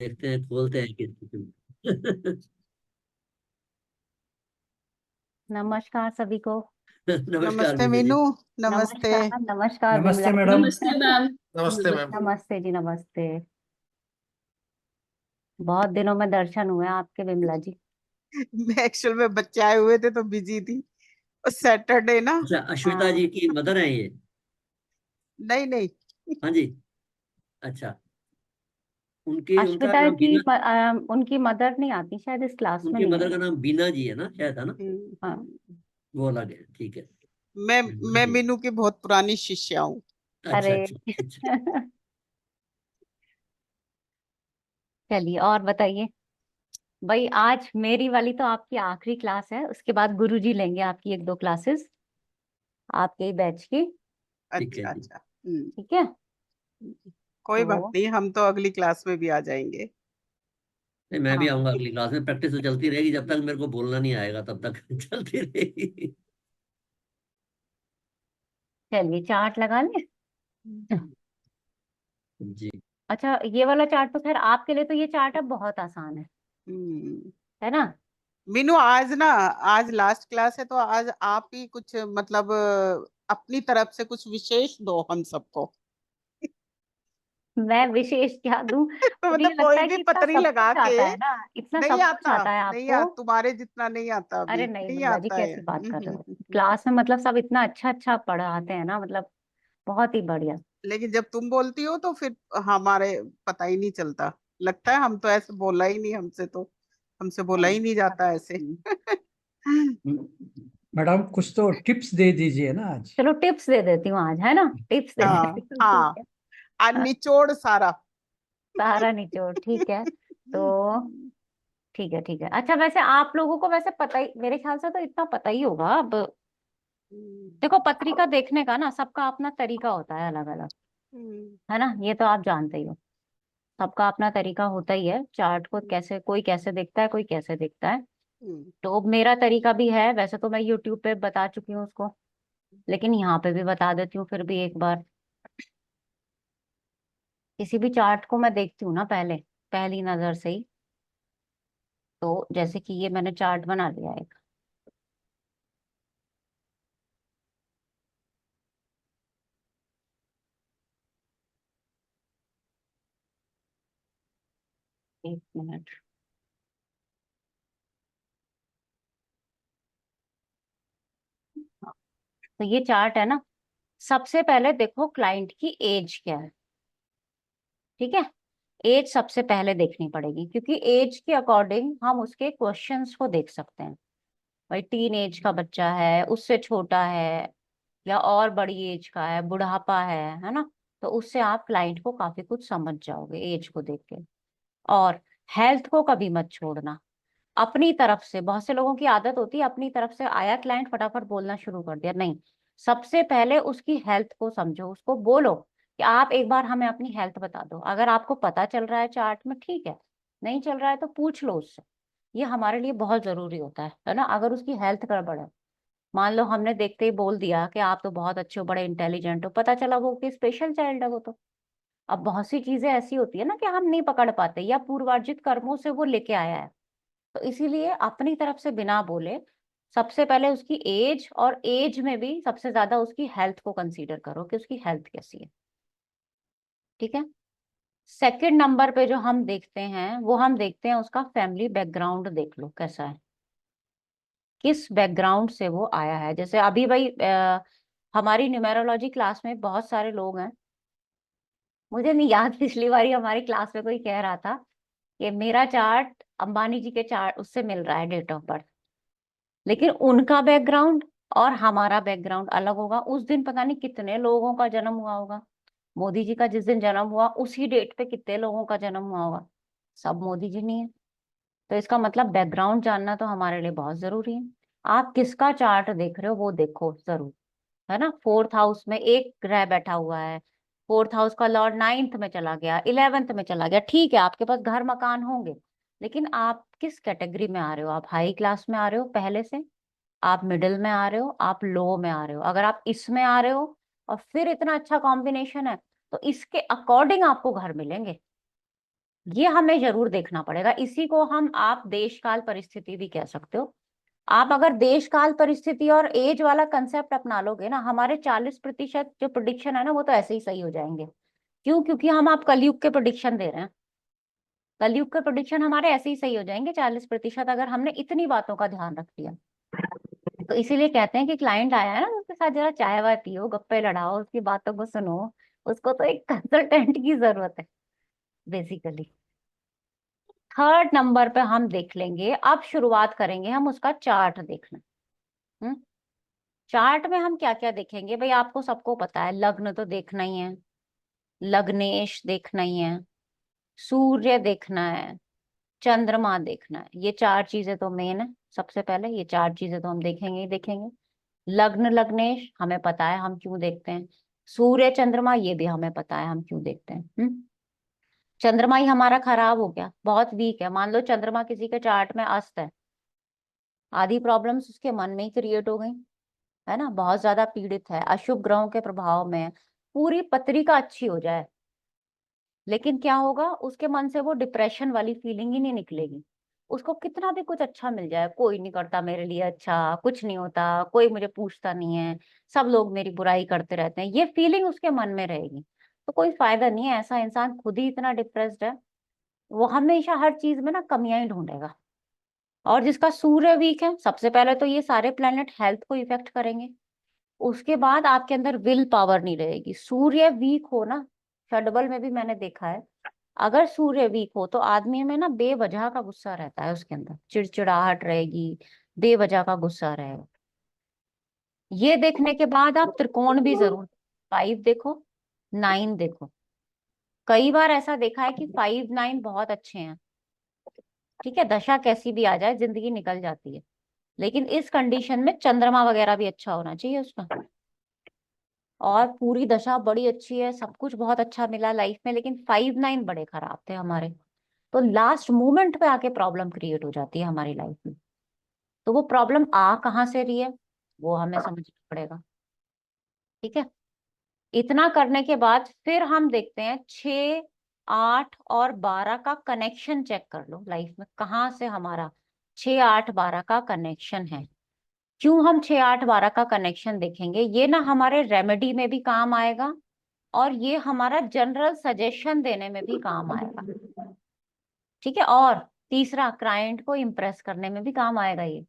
देखते हैं, खोलते हैं किस नमस्कार सभी को। नमस्कार नमस्ते मीनू जी। मीनू। नमस्ते। नमस्कार नमस्कार नमस्ते विमला मैडम। जी। नमस्ते मैम। नमस्ते मैम। नमस्ते जी नमस्ते। बहुत दिनों में दर्शन हुए आपके विमला जी। मैं एक्चुअल में बच्चे आए हुए थे तो बिजी थी। और सैटरडे ना। अच्छा, अश्विता हाँ जी की मदर है ये? नहीं नहीं। हाँ जी। अच्छा, उनके उनका अश्विता नाम बीना। उनकी मदर नहीं आती शायद, इस क्लास में उनके नहीं मदर है। का नाम बीना जी है ना, शायद, है ना? हाँ। वो अलग है, ठीक है। मैं बीना मैं जी। मीनू की बहुत पुरानी शिष्या हूँ। अच्छा अरे अच्छा अच्छा। चलिए और बताइए। भाई आज मेरी वाली तो आपकी आखिरी क्लास है, उसके बाद गुरुजी लेंगे आपकी एक दो क्लासेस आपके ही बैच की। ठीक है अच्छा जी। अच्छा। ठीक है। कोई बात तो नहीं, हम तो अगली क्लास में भी आ जाएंगे। नहीं, मैं भी हाँ आऊंगा अगली क्लास में। प्रैक्टिस तो चलती रहेगी, जब तक मेरे को बोलना नहीं आएगा तब तक चलती रहेगी। चलिए चार्ट लगा लें। जी। अच्छा ये वाला चार्ट तो खैर आपके लिए तो ये चार्ट अब बहुत आसान हम्म, है ना। मीनू आज ना, आज लास्ट क्लास है तो आज आप ही कुछ मतलब अपनी तरफ से कुछ विशेष दो हम सबको। मैं विशेष क्या दूं, तो मुझे ये मतलब लगता कोई है भी कि इतना पतरी सब लगा कुछ के। आता है ना, इतना नहीं सब कुछ आता। आता है नहीं आपको। तुम्हारे जितना नहीं आता, अरे अभी नहीं नहीं बिमला जी आता है। कैसी बात कर रहे हो, क्लास में मतलब सब इतना अच्छा अच्छा पढ़ाते हैं ना, मतलब बहुत ही बढ़िया। लेकिन जब तुम बोलती हो तो फिर हमारे पता ही नहीं चलता। लगता है हम तो ऐसे बोला ही नहीं, हमसे बोला हाँ ही नहीं जाता ऐसे। हम्म। मैडम कुछ तो टिप्स दे दीजिए ना आज। चलो टिप्स दे देती हूँ आज, है ना, टिप्स दे देती हाँ हूँ ठीक हाँ। है। निचोड़ सारा। सारा निचोड़ ठीक है। तो ठीक है ठीक है। अच्छा वैसे आप लोगों को वैसे पता ही, मेरे ख्याल से तो इतना पता ही होगा अब। देखो पत्रिका देखने का ना सबका अपना तरीका होता है अलग अलग, है ना, ये तो आप जानते ही हो। सबका अपना तरीका होता ही है, चार्ट को कैसे कोई कैसे देखता है कोई कैसे देखता है। तो अब मेरा तरीका भी है, वैसे तो मैं यूट्यूब पे बता चुकी हूँ उसको, लेकिन यहाँ पे भी बता देती हूँ फिर भी एक बार। किसी भी चार्ट को मैं देखती हूँ ना पहले, पहली नजर से ही। तो जैसे कि ये मैंने चार्ट बना लिया एक। एक मिनट। हाँ, तो ये चार्ट है ना। सबसे पहले देखो क्लाइंट की एज क्या है। ठीक है। एज सबसे पहले देखनी पड़ेगी, क्योंकि एज के अकॉर्डिंग हम उसके क्वेश्चंस को देख सकते हैं। भाई टीन एज का बच्चा है, उससे छोटा है, या और बड़ी एज का है, बुढ़ापा है ना। तो उससे आप क्लाइंट को काफी कुछ समझ जाओगे एज को देख के। और हेल्थ को कभी मत छोड़ना। अपनी तरफ से बहुत से लोगों की आदत होती है, अपनी तरफ से आया क्लाइंट फटाफट बोलना शुरू कर दिया, नहीं। सबसे पहले उसकी हेल्थ को समझो, उसको बोलो कि आप एक बार हमें अपनी हेल्थ बता दो। अगर आपको पता चल रहा है चार्ट में ठीक है, नहीं चल रहा है तो पूछ लो उससे। ये हमारे लिए बहुत जरूरी होता है ना। अगर उसकी हेल्थ गड़बड़ है, मान लो हमने देखते ही बोल दिया कि आप तो बहुत अच्छे हो, बड़े इंटेलिजेंट हो, पता चला वो कि स्पेशल चाइल्ड है वो तो। अब बहुत सी चीजें ऐसी होती है ना कि हम नहीं पकड़ पाते, या पूर्वार्जित कर्मों से वो लेके आया है। तो इसीलिए अपनी तरफ से बिना बोले सबसे पहले उसकी एज, और एज में भी सबसे ज्यादा उसकी हेल्थ को कंसीडर करो कि उसकी हेल्थ कैसी है। ठीक है। सेकंड नंबर पे जो हम देखते हैं वो हम देखते हैं उसका फैमिली बैकग्राउंड, देख लो कैसा है, किस बैकग्राउंड से वो आया है। जैसे अभी भाई हमारी न्यूमेरोलॉजी क्लास में बहुत सारे लोग हैं। मुझे नहीं याद पिछली बारी हमारी क्लास में कोई कह रहा था कि मेरा चार्ट अंबानी जी के चार्ट उससे मिल रहा है, डेट ऑफ बर्थ। लेकिन उनका बैकग्राउंड और हमारा बैकग्राउंड अलग होगा। उस दिन पता नहीं कितने लोगों का जन्म हुआ होगा। मोदी जी का जिस दिन जन्म हुआ उसी डेट पे कितने लोगों का जन्म हुआ होगा। सब मोदी जी नहीं है। तो इसका मतलब बैकग्राउंड जानना तो हमारे लिए बहुत जरूरी है। आप किसका चार्ट देख रहे हो वो देखो जरूर, है ना। फोर्थ हाउस में एक ग्रह बैठा हुआ है, फोर्थ हाउस का लॉर्ड नाइन्थ में चला गया, इलेवेंथ में चला गया, ठीक है आपके पास घर मकान होंगे। लेकिन आप किस कैटेगरी में आ रहे हो, आप हाई क्लास में आ रहे हो पहले से, आप मिडिल में आ रहे हो, आप लो में आ रहे हो। अगर आप इसमें आ रहे हो और फिर इतना अच्छा कॉम्बिनेशन है, तो इसके अकॉर्डिंग आपको घर मिलेंगे। ये हमें जरूर देखना पड़ेगा। इसी को हम आप देश काल परिस्थिति भी कह सकते हो। आप अगर देश काल परिस्थिति और एज वाला कंसेप्ट अपना लोगे ना, हमारे 40% जो प्रिडिक्शन है ना वो तो ऐसे ही सही हो जाएंगे। क्यों? क्योंकि हम आप कलयुग के प्रिडिक्शन दे रहे हैं। कलयुग के प्रिडिक्शन हमारे ऐसे ही सही हो जाएंगे 40%, अगर हमने इतनी बातों का ध्यान रख लिया। तो इसीलिए कहते हैं कि क्लाइंट आया है ना, उसके साथ जरा चाय वाय पियो, गप्पे लड़ाओ, उसकी बातों को सुनो। उसको तो एक कंसल्टेंट की जरूरत है बेसिकली। थर्ड नंबर पे हम देख लेंगे, अब शुरुआत करेंगे हम उसका चार्ट देखना। हम्म चार्ट में हम क्या क्या देखेंगे भाई? आपको सबको पता है, लग्न तो देखना ही है, लग्नेश देखना ही है, सूर्य देखना है, चंद्रमा देखना है। ये चार चीजें तो मेन है। सबसे पहले ये चार चीजें तो हम देखेंगे ही देखेंगे। लग्न लग्नेश हमें पता है हम क्यों देखते हैं। सूर्य चंद्रमा ये भी हमें पता है हम क्यों देखते हैं। चंद्रमा ही हमारा खराब हो गया, बहुत वीक है। मान लो चंद्रमा किसी के चार्ट में अस्त है, आधी प्रॉब्लम्स उसके मन में ही क्रिएट हो गई, है ना। बहुत ज्यादा पीड़ित है, अशुभ ग्रहों के प्रभाव में है। पूरी पत्रिका अच्छी हो जाए, लेकिन क्या होगा, उसके मन से वो डिप्रेशन वाली फीलिंग ही नहीं निकलेगी। उसको कितना भी कुछ अच्छा मिल जाए, कोई नहीं करता मेरे लिए अच्छा, कुछ नहीं होता, कोई मुझे पूछता नहीं है, सब लोग मेरी बुराई करते रहते हैं, ये फीलिंग उसके मन में रहेगी। तो कोई फायदा नहीं है। ऐसा इंसान खुद ही इतना डिप्रेस्ड है, वो हमेशा हर चीज में ना कमियां ही ढूंढेगा। और जिसका सूर्य वीक है, सबसे पहले तो ये सारे प्लेनेट हेल्थ को इफेक्ट करेंगे। उसके बाद आपके अंदर विल पावर नहीं रहेगी। सूर्य वीक हो ना, षडबल में भी मैंने देखा है, अगर सूर्य वीक हो तो आदमी में ना बेवजह का गुस्सा रहता है, उसके अंदर चिड़चिड़ाहट रहेगी, बेवजह का गुस्सा रहेगा। ये देखने के बाद आप त्रिकोण भी जरूर, 5 देखो, 9 देखो। कई बार ऐसा देखा है कि 5 9 बहुत अच्छे हैं, ठीक है, दशा कैसी भी आ जाए जिंदगी निकल जाती है। लेकिन इस कंडीशन में चंद्रमा वगैरह भी अच्छा होना चाहिए उसका, और पूरी दशा बड़ी अच्छी है, सब कुछ बहुत अच्छा मिला लाइफ में, लेकिन 5 9 बड़े खराब थे हमारे। तो लास्ट मोमेंट पे आके प्रॉब्लम क्रिएट हो जाती है हमारी लाइफ में। तो वो प्रॉब्लम आ कहाँ से रही है, वो हमें समझना पड़ेगा। ठीक है। इतना करने के बाद फिर हम देखते हैं 6 8 और 12 का कनेक्शन चेक कर लो लाइफ में, कहाँ से हमारा 6 8 12 का कनेक्शन है। क्यों हम 6 8 12 का कनेक्शन देखेंगे? ये ना हमारे रेमेडी में भी काम आएगा, और ये हमारा जनरल सजेशन देने में भी काम आएगा। ठीक है। और तीसरा, क्लाइंट को इम्प्रेस करने में भी काम आएगा ये।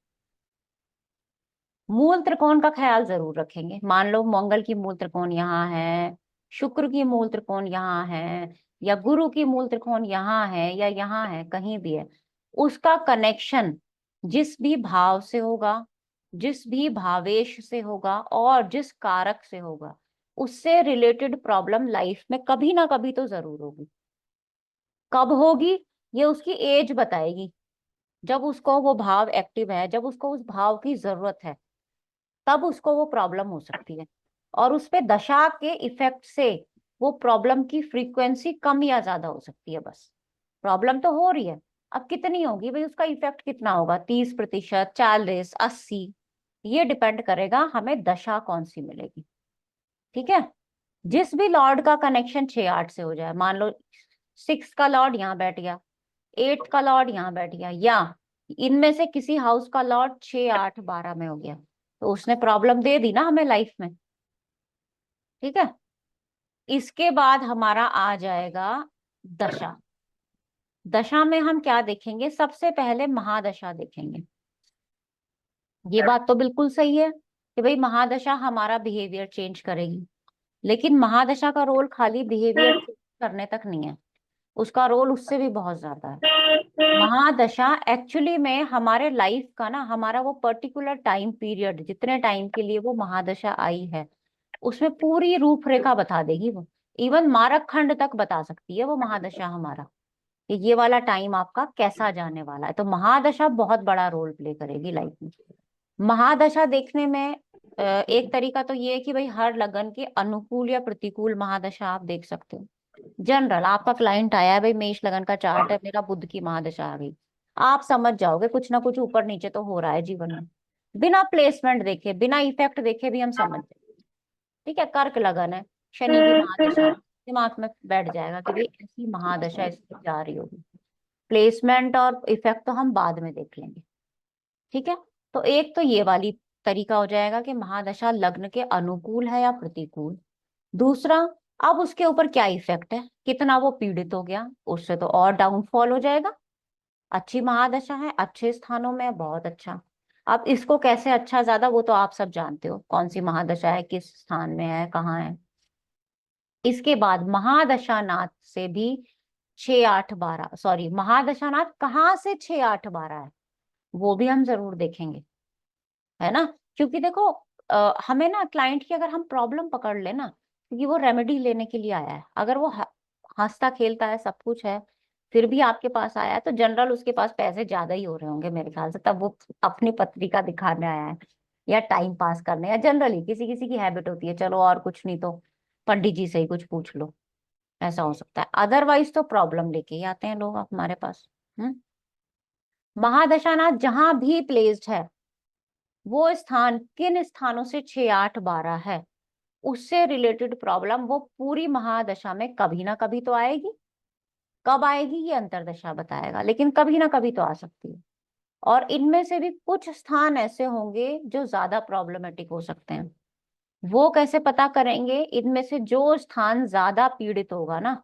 मूल त्रिकोण का ख्याल जरूर रखेंगे। मान लो मंगल की मूल त्रिकोण यहाँ है, शुक्र की मूल त्रिकोण यहाँ है, या गुरु की मूल त्रिकोण यहाँ है, या यहाँ है, कहीं भी है, उसका कनेक्शन जिस भी भाव से होगा, जिस भी भावेश से होगा, और जिस कारक से होगा, उससे रिलेटेड प्रॉब्लम लाइफ में कभी ना कभी तो जरूर होगी। कब होगी ये उसकी एज बताएगी। जब उसको वो भाव एक्टिव है, जब उसको उस भाव की जरूरत है, तब उसको वो प्रॉब्लम हो सकती है। और उस पे दशा के इफेक्ट से वो प्रॉब्लम की फ्रीक्वेंसी कम या ज्यादा हो सकती है। बस प्रॉब्लम तो हो रही है, अब कितनी होगी भाई, उसका इफेक्ट कितना होगा, 30%, 40, 80, ये डिपेंड करेगा हमें दशा कौन सी मिलेगी। ठीक है। जिस भी लॉर्ड का कनेक्शन 6 8 से हो जाए, मान लो 6 का लॉर्ड यहाँ बैठ गया, 8 का लॉर्ड यहाँ बैठ गया, या इनमें से किसी हाउस का लॉर्ड 6 8 12 में हो गया, तो उसने प्रॉब्लम दे दी ना हमें लाइफ में। ठीक है। इसके बाद हमारा आ जाएगा दशा। दशा में हम क्या देखेंगे? सबसे पहले महादशा देखेंगे। ये बात तो बिल्कुल सही है कि भाई महादशा हमारा बिहेवियर चेंज करेगी, लेकिन महादशा का रोल खाली बिहेवियर करने तक नहीं है, उसका रोल उससे भी बहुत ज्यादा है। महादशा एक्चुअली में हमारे लाइफ का ना, हमारा वो पर्टिकुलर टाइम पीरियड, जितने टाइम के लिए वो महादशा आई है, उसमें पूरी रूपरेखा बता देगी वो। इवन मारक खंड तक बता सकती है वो महादशा हमारा, कि ये वाला टाइम आपका कैसा जाने वाला है। तो महादशा बहुत बड़ा रोल प्ले करेगी लाइफ में। महादशा देखने में एक तरीका तो ये है कि भाई हर लगन के अनुकूल या प्रतिकूल महादशा आप देख सकते हो। जनरल आपका क्लाइंट आया है, भाई मेष लगन का चार्ट है, मेरा बुध की महादशा आ गई, आप समझ जाओगे कुछ ना कुछ ऊपर नीचे तो हो रहा है जीवन में। बिना प्लेसमेंट देखे, बिना इफेक्ट देखे भी हम समझ जाएंगे। ठीक है। कर्क लगन है, शनि की महादशा, दिमाग में बैठ जाएगा कि भाई ऐसी महादशा इसकी जा रही होगी। प्लेसमेंट और इफेक्ट तो हम बाद में देख लेंगे। ठीक है, तो एक तो ये वाली तरीका हो जाएगा कि महादशा लग्न के अनुकूल है या प्रतिकूल। दूसरा, अब उसके ऊपर क्या इफेक्ट है, कितना वो पीड़ित हो गया, उससे तो और डाउनफॉल हो जाएगा। अच्छी महादशा है, अच्छे स्थानों में है, बहुत अच्छा। अब इसको कैसे अच्छा ज्यादा, वो तो आप सब जानते हो कौन सी महादशा है, किस स्थान में है, कहाँ है। इसके बाद महादशानाथ से भी 6 8 12, सॉरी, महादशानाथ कहाँ से 6 8 12 है वो भी हम जरूर देखेंगे, है ना। क्योंकि देखो हमें ना क्लाइंट की अगर हम प्रॉब्लम पकड़ ले ना, क्योंकि वो रेमेडी लेने के लिए आया है, अगर वो हंसता खेलता है, सब कुछ है, फिर भी आपके पास आया है, तो जनरल उसके पास पैसे ज्यादा ही हो रहे होंगे मेरे ख्याल से, तब वो अपनी पत्रिका दिखाने आया है, या टाइम पास करने, या जनरली किसी किसी की हैबिट होती है, चलो और कुछ नहीं तो पंडित जी से ही कुछ पूछ लो, ऐसा हो सकता है। अदरवाइज तो प्रॉब्लम लेके ही आते हैं लोग हमारे पास। हम्म। महादशानाथ जहां भी प्लेस्ड है, वो स्थान किन स्थानों से 6 8 12 है, उससे रिलेटेड प्रॉब्लम वो पूरी महादशा में कभी ना कभी तो आएगी। कब आएगी ये अंतरदशा बताएगा, लेकिन कभी ना कभी तो आ सकती है। और इनमें से भी कुछ स्थान ऐसे होंगे जो ज्यादा प्रॉब्लमेटिक हो सकते हैं। वो कैसे पता करेंगे, इनमें से जो स्थान ज्यादा पीड़ित होगा ना,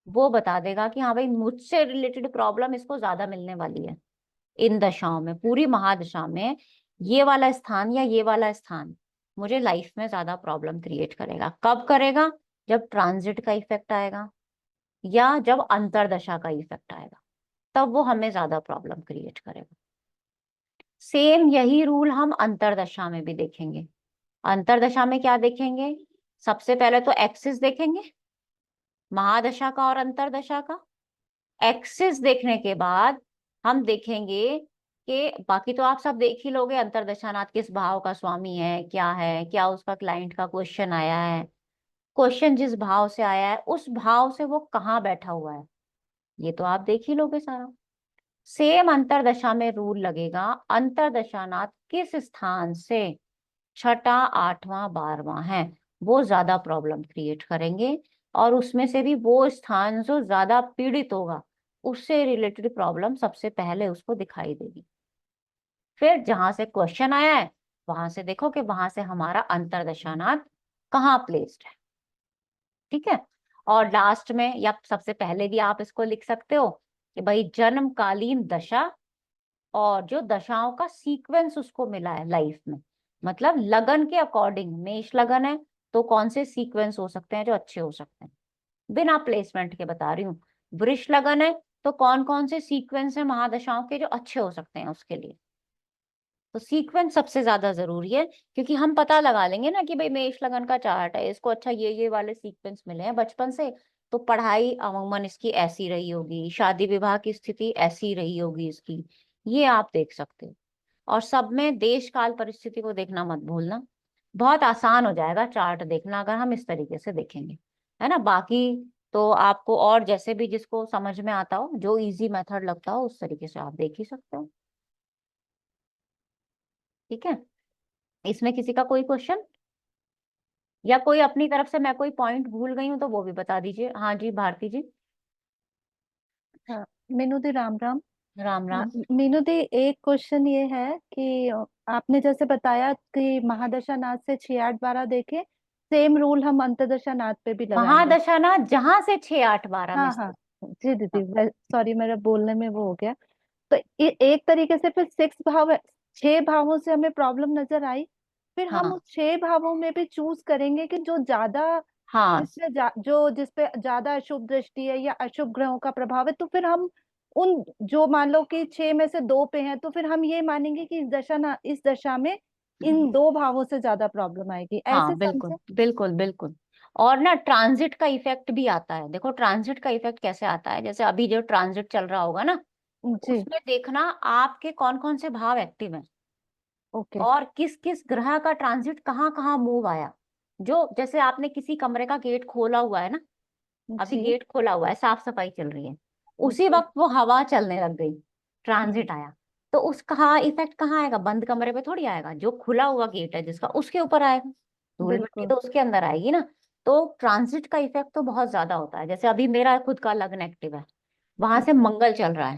वो बता देगा कि हाँ भाई मुझसे रिलेटेड प्रॉब्लम इसको ज्यादा मिलने वाली है। इन दशाओं में, पूरी महादशा में, ये वाला स्थान या ये वाला स्थान मुझे लाइफ में ज्यादा प्रॉब्लम क्रिएट करेगा। कब करेगा, जब ट्रांजिट का इफेक्ट आएगा या जब अंतरदशा का इफेक्ट आएगा, तब वो हमें ज्यादा प्रॉब्लम क्रिएट करेगा। सेम यही रूल हम अंतरदशा में भी देखेंगे। अंतरदशा में क्या देखेंगे, सबसे पहले तो एक्सिस देखेंगे, महादशा का और अंतरदशा का। एक्सिस देखने के बाद हम देखेंगे कि बाकी तो आप सब देख ही लोगे, अंतरदशानाथ किस भाव का स्वामी है, क्या उसका क्लाइंट का क्वेश्चन आया है, क्वेश्चन जिस भाव से आया है उस भाव से वो कहाँ बैठा हुआ है, ये तो आप देख ही लोगे सारा। सेम अंतरदशा में रूल लगेगा, अंतरदशानाथ किस स्थान से 6 8 12 है, वो ज्यादा प्रॉब्लम क्रिएट करेंगे। और उसमें से भी वो स्थान जो ज्यादा पीड़ित होगा, उससे रिलेटेड प्रॉब्लम सबसे पहले उसको दिखाई देगी। फिर जहां से क्वेश्चन आया है वहां से देखो कि वहां से हमारा अंतरदशानाथ कहाँ प्लेस्ड है। ठीक है, और लास्ट में या सबसे पहले भी आप इसको लिख सकते हो कि भाई जन्मकालीन दशा और जो दशाओं का सीक्वेंस उसको मिला है लाइफ में, मतलब लगन के अकॉर्डिंग, मेष लगन है तो कौन से सीक्वेंस हो सकते हैं जो अच्छे हो सकते हैं, बिना प्लेसमेंट के बता रही हूँ। वृष लगन है तो कौन कौन से सीक्वेंस है महादशाओं के जो अच्छे हो सकते हैं उसके लिए। तो सीक्वेंस सबसे ज्यादा जरूरी है, क्योंकि हम पता लगा लेंगे ना कि भाई मेष लगन का चार्ट है, इसको अच्छा ये वाले सीक्वेंस मिले हैं बचपन से, तो पढ़ाई अमूमन इसकी ऐसी रही होगी, शादी विवाह की स्थिति ऐसी रही होगी इसकी, ये आप देख सकते हो। और सब में देश काल परिस्थिति को देखना मत भूलना, बहुत आसान हो जाएगा चार्ट देखना अगर हम इस तरीके से देखेंगे, है ना। बाकी तो आपको और जैसे भी जिसको समझ में आता हो, जो इजी मेथड लगता हो, उस तरीके से आप देख ही सकते हो। ठीक है, इसमें किसी का कोई क्वेश्चन, या कोई अपनी तरफ से मैं कोई पॉइंट भूल गई हूँ तो वो भी बता दीजिए। हाँ जी, भारती जी। हाँ, मीनू दी राम राम। राम हाँ, राम। मीनू दी एक क्वेश्चन ये है कि आपने जैसे बताया कि महादशा नाथ से 6 8 12 देखे, सेम रूल हम अंतदशा नाथ पे भी लगाएंगे। महादशा ना जहां से 6 8 12 हाँ में हाँ से। जी हाँ, दीदी, सॉरी मेरा बोलने में वो हो गया। तो एक तरीके से फिर 6 भाव, 6 भावों से हमें प्रॉब्लम नजर आई, फिर हम हाँ, उस 6 भावों में भी चूज करेंगे कि जो ज्यादा हाँ, जिसपे ज्यादा अशुभ दृष्टि है या अशुभ ग्रहों का प्रभाव है, तो फिर हम उन, जो मान लो कि 6 में से 2 पे हैं, तो फिर हम ये मानेंगे कि इस दशा में इन 2 भावों से ज्यादा प्रॉब्लम आएगी, ऐसे हाँ, बिल्कुल समझे। बिल्कुल बिल्कुल। और ना ट्रांजिट का इफेक्ट भी आता है, देखो ट्रांजिट का इफेक्ट कैसे आता है, जैसे अभी जो ट्रांजिट चल रहा होगा ना, जी। उसमें देखना आपके कौन कौन से भाव एक्टिव हैं, ओके। और किस किस ग्रह का ट्रांजिट कहाँ कहाँ मूव आया। जो जैसे आपने किसी कमरे का गेट खोला हुआ है ना, अभी जी गेट खोला हुआ है, साफ सफाई चल रही है, उसी जी। वक्त वो हवा चलने लग गई, हम्म, ट्रांजिट आया, तो उसका इफेक्ट कहाँ आएगा, बंद कमरे पे थोड़ी आएगा, जो खुला हुआ गेट है जिसका, उसके ऊपर आएगा, धूल मिट्टी बिल्कुल। तो उसके अंदर आएगी ना। तो ट्रांजिट का इफेक्ट तो बहुत ज्यादा होता है। जैसे अभी मेरा खुद का लग्न एक्टिव है, वहां से मंगल चल रहा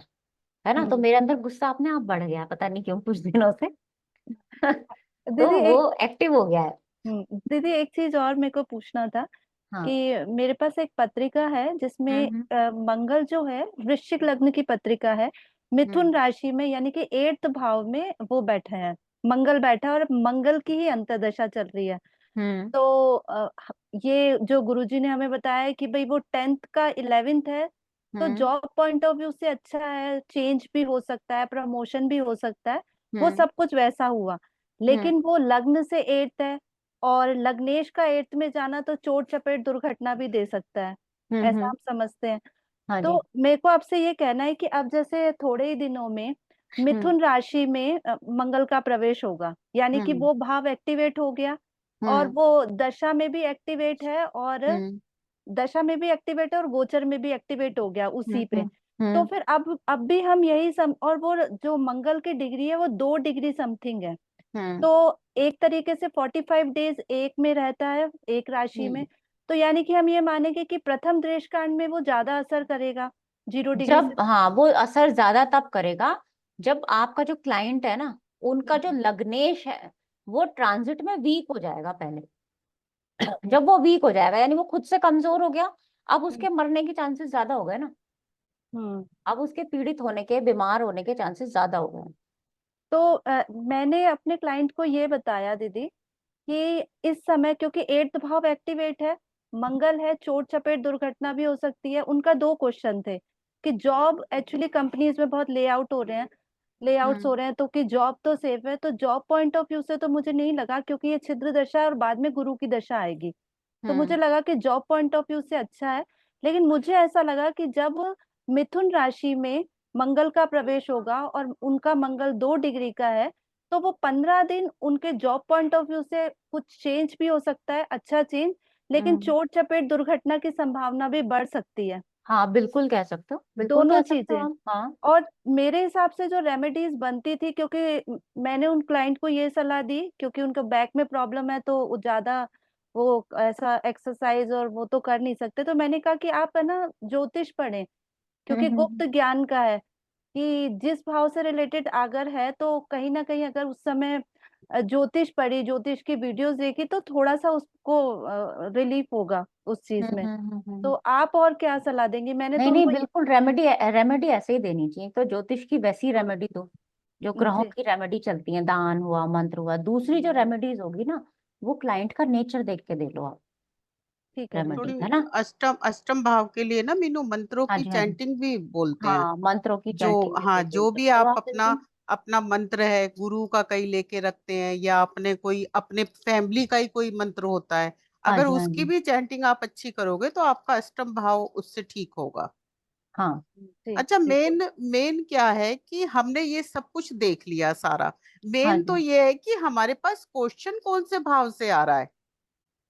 है ना, तो मेरे अंदर गुस्सा अपने आप बढ़ गया, पता नहीं क्यों कुछ दिनों से। तो दीदी वो एक्टिव हो गया है। दीदी एक चीज और मेरे को पूछना था हाँ। कि मेरे पास एक पत्रिका है जिसमें हम्म मंगल जो है वृश्चिक लग्न की पत्रिका है, मिथुन हम्म राशि में यानी कि 8th भाव में वो बैठे हैं, मंगल बैठा है और मंगल की ही अंतर्दशा चल रही है। हम्म तो ये जो गुरुजी ने हमें बताया है कि भाई वो 10th का 11th है, तो हम्म जॉब पॉइंट ऑफ व्यू से अच्छा है, चेंज भी हो सकता है, प्रमोशन भी हो सकता है, वो हम्म सब कुछ वैसा हुआ। हम्म लेकिन वो लग्न से 8th है, और लग्नेश का 8th में जाना तो चोट चपेट दुर्घटना भी दे सकता है, ऐसा हम्म। हम समझते हैं। हाँ जी। तो मेरे को आपसे ये कहना है कि अब जैसे थोड़े ही दिनों में हम्म मिथुन राशि में मंगल का प्रवेश होगा, यानी कि हम्म वो भाव एक्टिवेट हो गया, और हम्म वो दशा में भी एक्टिवेट है, और हम्म दशा में भी एक्टिवेट है और गोचर में भी एक्टिवेट हो गया हम्म उसी पे। हम्म तो हम्म फिर अब भी हम यही और वो जो मंगल की डिग्री है वो 2 डिग्री समथिंग है, हम्म तो एक तरीके से 45 डेज एक में रहता है, एक राशि में। तो यानी कि हम ये मानेंगे कि प्रथम दृष्टि कांड में वो ज्यादा असर करेगा 0 डिग्री से। जब, हाँ, वो असर ज्यादा तब करेगा जब आपका जो क्लाइंट है ना, उनका जो लग्नेश है वो ट्रांजिट में वीक हो जाएगा पहले। जब वो वीक हो जाएगा यानी वो खुद से कमजोर हो गया, अब उसके मरने के चांसेस ज्यादा हो गए ना, हम्म अब उसके पीड़ित होने के, बीमार होने के चांसेस ज्यादा हो गए। तो मैंने अपने क्लाइंट को ये बताया दीदी कि इस समय क्योंकि 8th भाव एक्टिवेट है, मंगल है, चोट चपेट दुर्घटना भी हो सकती है। उनका 2 क्वेश्चन थे कि जॉब एक्चुअली कंपनीज में बहुत लेआउट्स हो हम्म रहे हैं, तो कि जॉब तो सेफ है, तो जॉब पॉइंट ऑफ व्यू से तो मुझे नहीं लगा, क्योंकि ये छिद्र दशा है और बाद में गुरु की दशा आएगी, तो मुझे हम्म लगा कि जॉब पॉइंट ऑफ व्यू से अच्छा है। लेकिन मुझे ऐसा लगा कि जब मिथुन राशि में मंगल का प्रवेश होगा और उनका मंगल 2 डिग्री का है, तो वो 15 दिन उनके जॉब पॉइंट ऑफ व्यू से कुछ चेंज भी हो सकता है, अच्छा चेंज, लेकिन हम्म। चोट चपेट दुर्घटना की संभावना भी बढ़ सकती है, हाँ बिल्कुल कह सकते हो, बिल्कुल दोनों कह सकते हो चीजें। आप। हाँ। और मेरे हिसाब से जो रेमेडीज बनती थी, क्योंकि मैंने उन क्लाइंट को ये सलाह दी, क्योंकि उनका बैक में प्रॉब्लम है, तो वो ज्यादा वो ऐसा एक्सरसाइज और वो तो कर नहीं सकते, तो मैंने कहा कि आप है ना ज्योतिष पढ़ें, क्योंकि गुप्त हम्म। ज्ञान का है कि जिस भाव से रिलेटेड अगर है, तो कहीं ना कहीं अगर उस समय ज्योतिष पढ़ी, ज्योतिष की वीडियोस देखी, तो थोड़ा सा उसको रिलीफ होगा उस चीज में। तो आप और क्या सलाह देंगे? मैंने नहीं तो नहीं, उनको बिल्कुल रेमेडी, रेमेडी ऐसे ही देनी चाहिए। तो ज्योतिष की वैसी रेमेडी दो जो ग्रहों जी की रेमेडी चलती है, दान हुआ, मंत्र हुआ। दूसरी जो रेमेडीज होगी ना, वो क्लाइंट का नेचर देख के दे लो आप, ठीक है रेमेडी, दीदी। थोड़ी है ना। अष्टम भाव के लिए ना मीनू मंत्रों हाँ की जी हाँ जी। चैंटिंग भी बोलते हैं। हाँ, मंत्रों की जो चैंटिंग भी हाँ, बोल जो भी सकते हो आप आप, अपना बिल्कुल। अपना मंत्र है गुरु का कई लेके रखते हैं, या अपने कोई अपने फैमिली का ही कोई मंत्र होता है, हाँ अगर जी हाँ उसकी जी। भी चैंटिंग आप अच्छी करोगे तो आपका अष्टम भाव उससे ठीक होगा। हाँ जी अच्छा, बिल्कुल। मेन मेन क्या है कि हमने ये सब कुछ देख लिया सारा, हाँ मेन तो जी। ये है कि हमारे पास क्वेश्चन कौन से भाव से आ रहा है।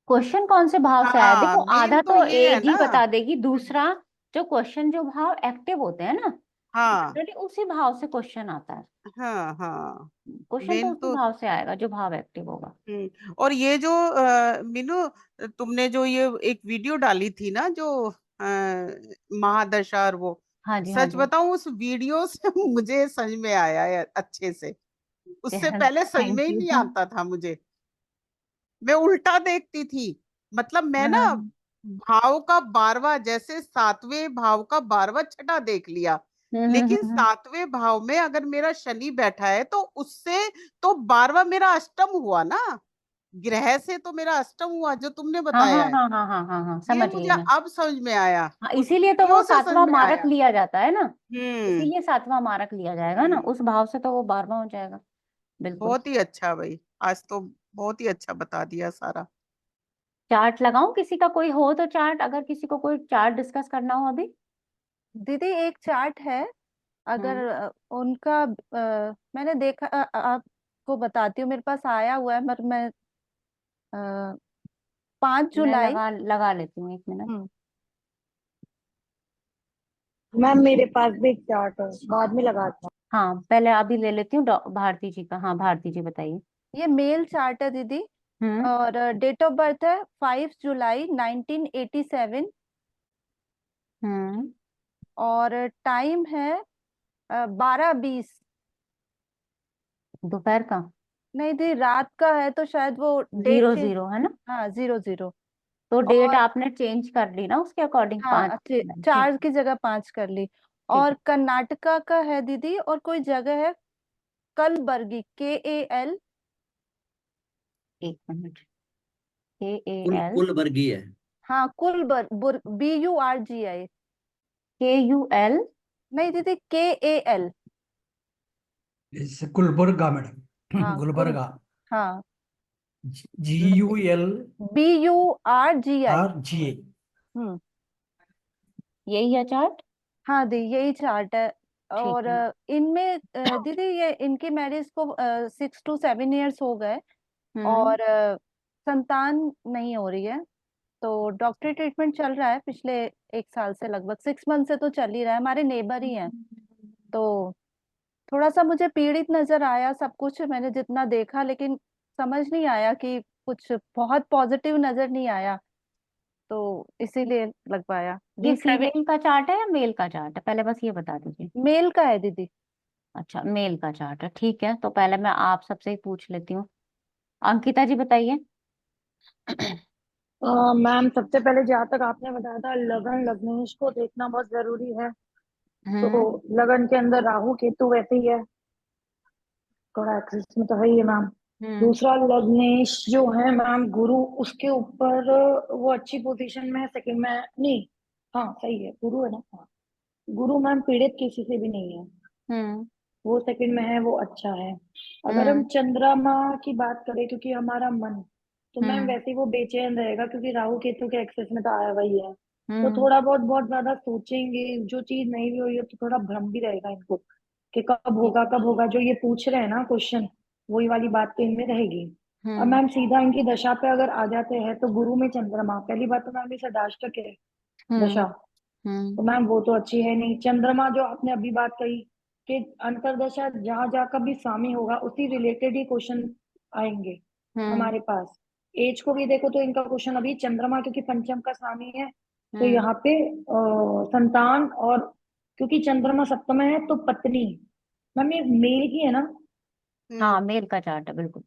क्वेश्चन कौन से भाव से आया, हाँ, देखो मेन आधा तो तो ये है एज ही ना। बता देगी। दूसरा, जो क्वेश्चन, जो भाव एक्टिव होते हैं ना, हाँ जनरली उसी भाव से क्वेश्चन आता है। हाँ हाँ, क्वेश्चन तो मेन उसी तो भाव से आएगा जो भाव एक्टिव होगा। और ये जो मीनू, तुमने जो ये एक वीडियो डाली थी ना, जो महादशा और वो, हाँ जी हाँ सच जी। बताऊं उस वीडियो से मुझे समझ में आया है अच्छे से, उससे पहले समझ में थैंक ही यू। नहीं आता था मुझे, मैं उल्टा देखती थी। मतलब मैं ना हम्म भाव का 12वां, जैसे 7वें भाव का 12वां छठा देख लिया, लेकिन हम्म। 7वें भाव में अगर मेरा शनि बैठा है तो उससे तो 12वां मेरा अष्टम हुआ ना, ग्रह से तो मेरा अष्टम हुआ जो तुमने हाँ बताया हाँ है। हाँ हाँ हाँ हाँ हाँ, ये समझ गई मुझे मैं। अब समझ में आया, हाँ, उस इसीलिए तो वो वीडियो से समझ 7वां में मारक आया। लिया जाता है ना। हम्म इसीलिए 7वां मारक लिया जाएगा ना, हम्म, उस भाव से तो वो 12वां हो जाएगा। बिल्कुल। बहुत ही अच्छा भाई, आज तो बहुत ही अच्छा बता दिया सारा। चार्ट लगाऊं, किसी का कोई हो तो चार्ट, अगर किसी को कोई चार्ट डिस्कस करना हो अभी। दीदी एक चार्ट है, अगर हम्म। उनका मैंने देखा, आपको बताती हूँ, मेरे पास आया हुआ है, मगर मैं 5 मैं जुलाई। लगा लगा लेती हूँ, 1 मिनट। हम्म मैम मेरे पास भी एक चार्ट है, बाद में लगाता हाँ, पहले अभी ले लेती हूँ भारती जी का। हाँ, भारती जी बताइए। ये मेल चार्ट है दीदी, और डेट ऑफ बर्थ है 5 जुलाई 1987 हम्म और टाइम है 12:20। दोपहर का। नहीं दी, रात का है तो शायद वो डेट 00 है ना? हाँ 00। तो डेट और आपने चेंज कर ली ना उसके अकॉर्डिंग, हाँ 5 अच्छे, जुलाई, ठीक 4 है। की जगह 5 कर ली। ठीक और है, कर्नाटका का है दीदी, और कोई जगह है कलबर्गी, KAL। एक मिनट। KAL। कुल वर्गीय है। हाँ BURGI। KUL। नहीं दीदी, KAL। It's गुलबर्गा मैडम हाँ गुलबर्गा हाँ GULRGA BURGI। हम्म। यही है चार्ट। हाँ दी, यही चार्ट है। ठीक और है। इनमें दीदी ये इनकी मैरिज को 6 to 7 years हो गए हम्म और संतान नहीं हो रही है। तो डॉक्टरी ट्रीटमेंट चल रहा है पिछले 1 साल से, लगभग 6 मंथ से तो चल ही रहा है, हमारे नेबर ही हैं। तो थोड़ा सा मुझे पीड़ित नजर आया सब कुछ, मैंने जितना देखा, लेकिन समझ नहीं आया कि कुछ बहुत पॉजिटिव नजर नहीं आया, तो इसीलिए लग पाया ये D7। फीमेल का चार्ट है या मेल का चार्ट है, पहले बस ये बता दीजिए। मेल का है दीदी। अच्छा, मेल का चार्ट है, ठीक है। तो पहले मैं आप सबसे ही पूछ लेती हूँ। अंकिता जी बताइए। मैम सबसे पहले जहाँ तक आपने बताया था लगन लग्नेश को देखना बहुत जरूरी है। तो हम्म लगन के अंदर राहु केतु वैसे ही है, थोड़ा एक्सेस में तो है ही है मैम। हम्म दूसरा लग्नेश जो है मैम, गुरु उसके ऊपर, वो अच्छी पोजीशन में है, सेकंड में नहीं, हाँ सही है, गुरु है ना, हाँ। गुरु मैम पीड़ित किसी से भी नहीं है, हम्म वो सेकंड में है, वो अच्छा है। अगर हम हम्म चंद्रमा की बात करें, क्योंकि हमारा मन, तो मैम हम्म वैसे ही वो बेचैन रहेगा, क्योंकि राहु केतु के एक्सेस में तो आया हुआ ही है। तो हम्म थोड़ा बहुत बहुत ज्यादा सोचेंगे, जो चीज नहीं भी हुई है तो थोड़ा भ्रम भी रहेगा इनको, कि कब होगा कब होगा, जो ये पूछ रहे हैं ना क्वेश्चन, वही वाली बात तो इनमें रहेगी। और हम्म मैम सीधा इनकी दशा पे अगर आ जाते हैं, तो गुरु में चंद्रमा, पहली बात तो मैम ये सदाष्टक है हम्म दशा, हम्म तो मैम वो तो अच्छी है नहीं। चंद्रमा जो आपने अभी बात कही कि अंतरदशा जहां जहां का भी स्वामी होगा उसी रिलेटेड ही क्वेश्चन आएंगे हम्म हमारे पास। एज को भी देखो तो इनका क्वेश्चन अभी चंद्रमा, क्योंकि पंचम का स्वामी है, तो हम्म यहाँ पे संतान, और क्योंकि चंद्रमा सप्तम में है तो पत्नी, मैम ये मेल की है ना, हाँ, हम्म मेल का चार्ट है बिल्कुल।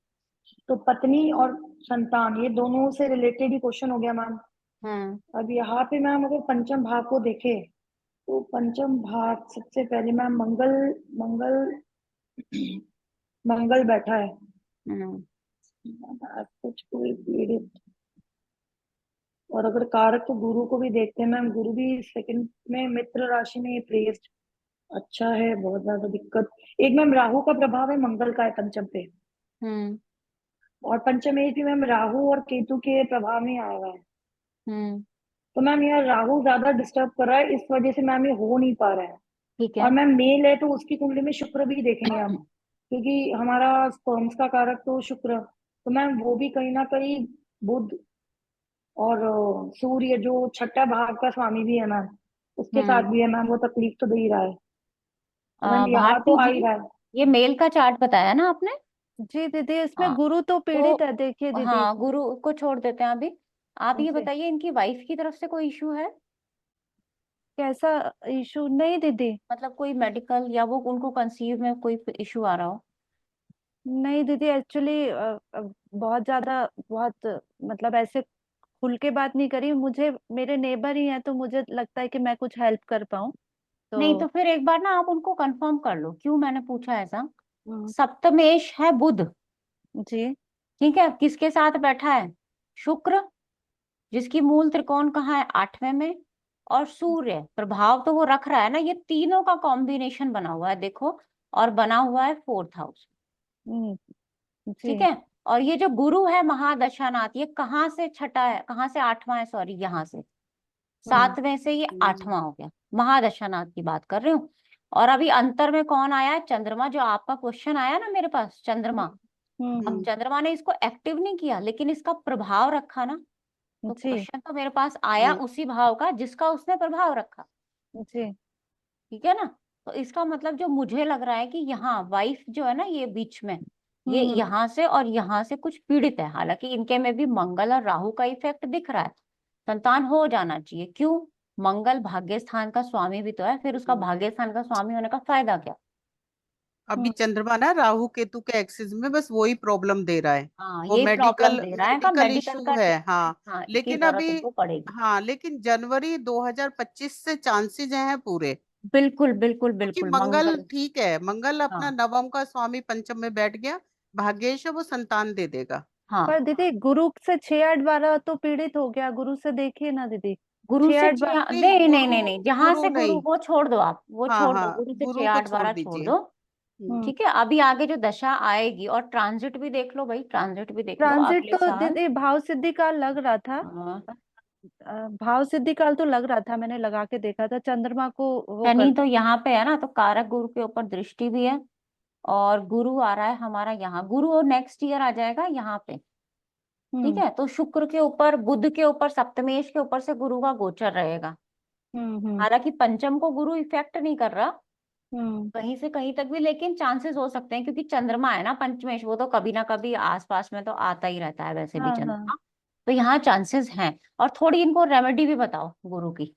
तो पत्नी और संतान ये दोनों से रिलेटेड ही क्वेश्चन हो गया मैम। हम्म अब यहाँ पे मैम अगर पंचम भाव को देखे, तो पंचम भाव सबसे पहले मैम मंगल, मंगल मंगल बैठा है, हम्म कुछ कोई पीड़ित। और अगर कारक तो गुरु को भी देखते हैं मैम, गुरु भी सेकंड में मित्र राशि में प्लेस्ड, अच्छा है, बहुत ज्यादा दिक्कत। एक मैम राहु का प्रभाव है मंगल का है पंचम पे, हम्म और पंचम एज भी मैम राहु और केतु के प्रभाव में आया हुआ है। हम्म तो मैम यार राहु ज्यादा डिस्टर्ब कर रहा है, इस वजह से मैम ये हो नहीं पा रहा है। ठीक और है। मैम मेल है तो उसकी कुंडली में शुक्र भी देखेंगे हम, क्योंकि हमारा स्पर्म्स का कारक तो शुक्र, तो मैम वो भी कहीं ना कहीं बुध और सूर्य जो छठा भाव का स्वामी भी है मैम, उसके साथ हम्म भी है मैम, वो तकलीफ तो दे ही रहा है। तो मैम यहाँ भारती तो आ ही जी, रहा है। ये मेल का चार्ट बताया ना आपने? जी दीदी, इसमें हाँ, गुरु तो पीड़ित है, तो देखिए दीदी। हाँ, गुरु को छोड़ देते हैं अभी। आप ये जी, बताइए, इनकी वाइफ की तरफ से कोई इशू है? कैसा इशू? नहीं दीदी। मतलब कोई मेडिकल, या वो उनको कंसीव में कोई इशू आ रहा हो? नहीं दीदी, एक्चुअली बहुत ज्यादा, बहुत मतलब ऐसे खुल के बात नहीं करी, मुझे मेरे नेबर ही हैं तो मुझे लगता है कि मैं कुछ हेल्प कर पाऊँ। नहीं तो तो फिर एक बार ना आप उनको कंफर्म कर लो, क्यों मैंने पूछा ऐसा। हम्म, सप्तमेश है बुध, जी ठीक है, किसके साथ बैठा है? शुक्र, जिसकी मूल त्रिकोण कहाँ है? 8वें में। और सूर्य प्रभाव तो वो रख रहा है ना, ये तीनों का कॉम्बिनेशन बना हुआ है देखो, और बना हुआ है 4th हाउस, हम्म, ठीक जी है। और ये जो गुरु है महादशानाथ, ये कहाँ से छठा है, कहाँ से 8वां है, सॉरी, यहाँ से हम्म 7वें से ये 8वां हो गया। महादशानाथ की बात कर रही हूँ। और अभी अंतर में कौन आया है? चंद्रमा, जो आपका क्वेश्चन आया ना मेरे पास, चंद्रमा। अब हम्म चंद्रमा ने इसको एक्टिव नहीं किया, लेकिन इसका प्रभाव रखा ना। तो जी क्वेश्चन तो मेरे पास आया उसी भाव का जिसका उसने प्रभाव रखा, जी ठीक है ना। तो इसका मतलब जो मुझे लग रहा है कि यहाँ वाइफ जो है ना, ये बीच में, ये यहाँ से और यहाँ से कुछ पीड़ित है, हालांकि इनके में भी मंगल और राहु का इफेक्ट दिख रहा है, संतान हो जाना चाहिए। क्यों? मंगल भाग्य स्थान का स्वामी भी तो है, फिर उसका भाग्य स्थान का स्वामी होने का फायदा क्या? अभी चंद्रमा ना राहु केतु के एक्सिस में बस वही प्रॉब्लम दे रहा है, हाँ, वो यही प्रॉब्लम मेडिकल दे रहा है का मेडिकल मेडिकल इशू का है। ट्रीटमेंट, हाँ, हाँ, की लेकिन जरूरत अभी इनको पड़ेगी। हाँ, लेकिन जनवरी 2025 से चांसेस हैं पूरे, बिल्कुल बिल्कुल क्योंकि बिल्कुल, मंगल मंगल। ठीक है, मंगल अपना हाँ नवम का स्वामी पंचम में बैठ गया, भाग्येश है, वो संतान दे देगा। हाँ, पर दीदी गुरु से 6 8 12 तो पीड़ित हो गया, गुरु से देखिए ना दीदी, गुरु छह से आठ बार 6 नहीं, नहीं नहीं गुरु नहीं नहीं, जहां गुरु से गुरु नहीं, वो छोड़ दो, आप वो हाँ छोड़ दो, हाँ, गुरु से गुरु 6 को 8 छोड़ 12 छोड़ दीजिए। दो। हम्म। ठीक है, अभी आगे जो दशा आएगी, और ट्रांजिट भी देख लो भाई, ट्रांजिट भी देख लो ट्रांजिट अगले तो साल। दीदी भाव सिद्धि काल लग रहा था, हाँ, भाव सिद्धि काल तो लग रहा था, मैंने लगा के देखा था, चंद्रमा को वो कर। शनि तो यहाँ पे है ना, तो कारक गुरु के ऊपर दृष्टि भी है, और गुरु आ रहा है हमारा यहाँ, गुरु और नेक्स्ट ईयर आ जाएगा यहाँ पे। ठीक है, तो शुक्र के ऊपर, बुध के ऊपर, सप्तमेश के ऊपर से गुरु का गोचर रहेगा। हम्म हालांकि पंचम को गुरु इफेक्ट नहीं कर रहा हम्म कहीं से कहीं तक भी, लेकिन चांसेस हो सकते हैं, क्योंकि चंद्रमा है ना पंचमेश, वो तो कभी ना कभी आसपास में तो आता ही रहता है वैसे भी हाँ हाँ, चंद्रमा। तो यहाँ चांसेस हैं। और थोड़ी इनको रेमेडी भी बताओ गुरु की,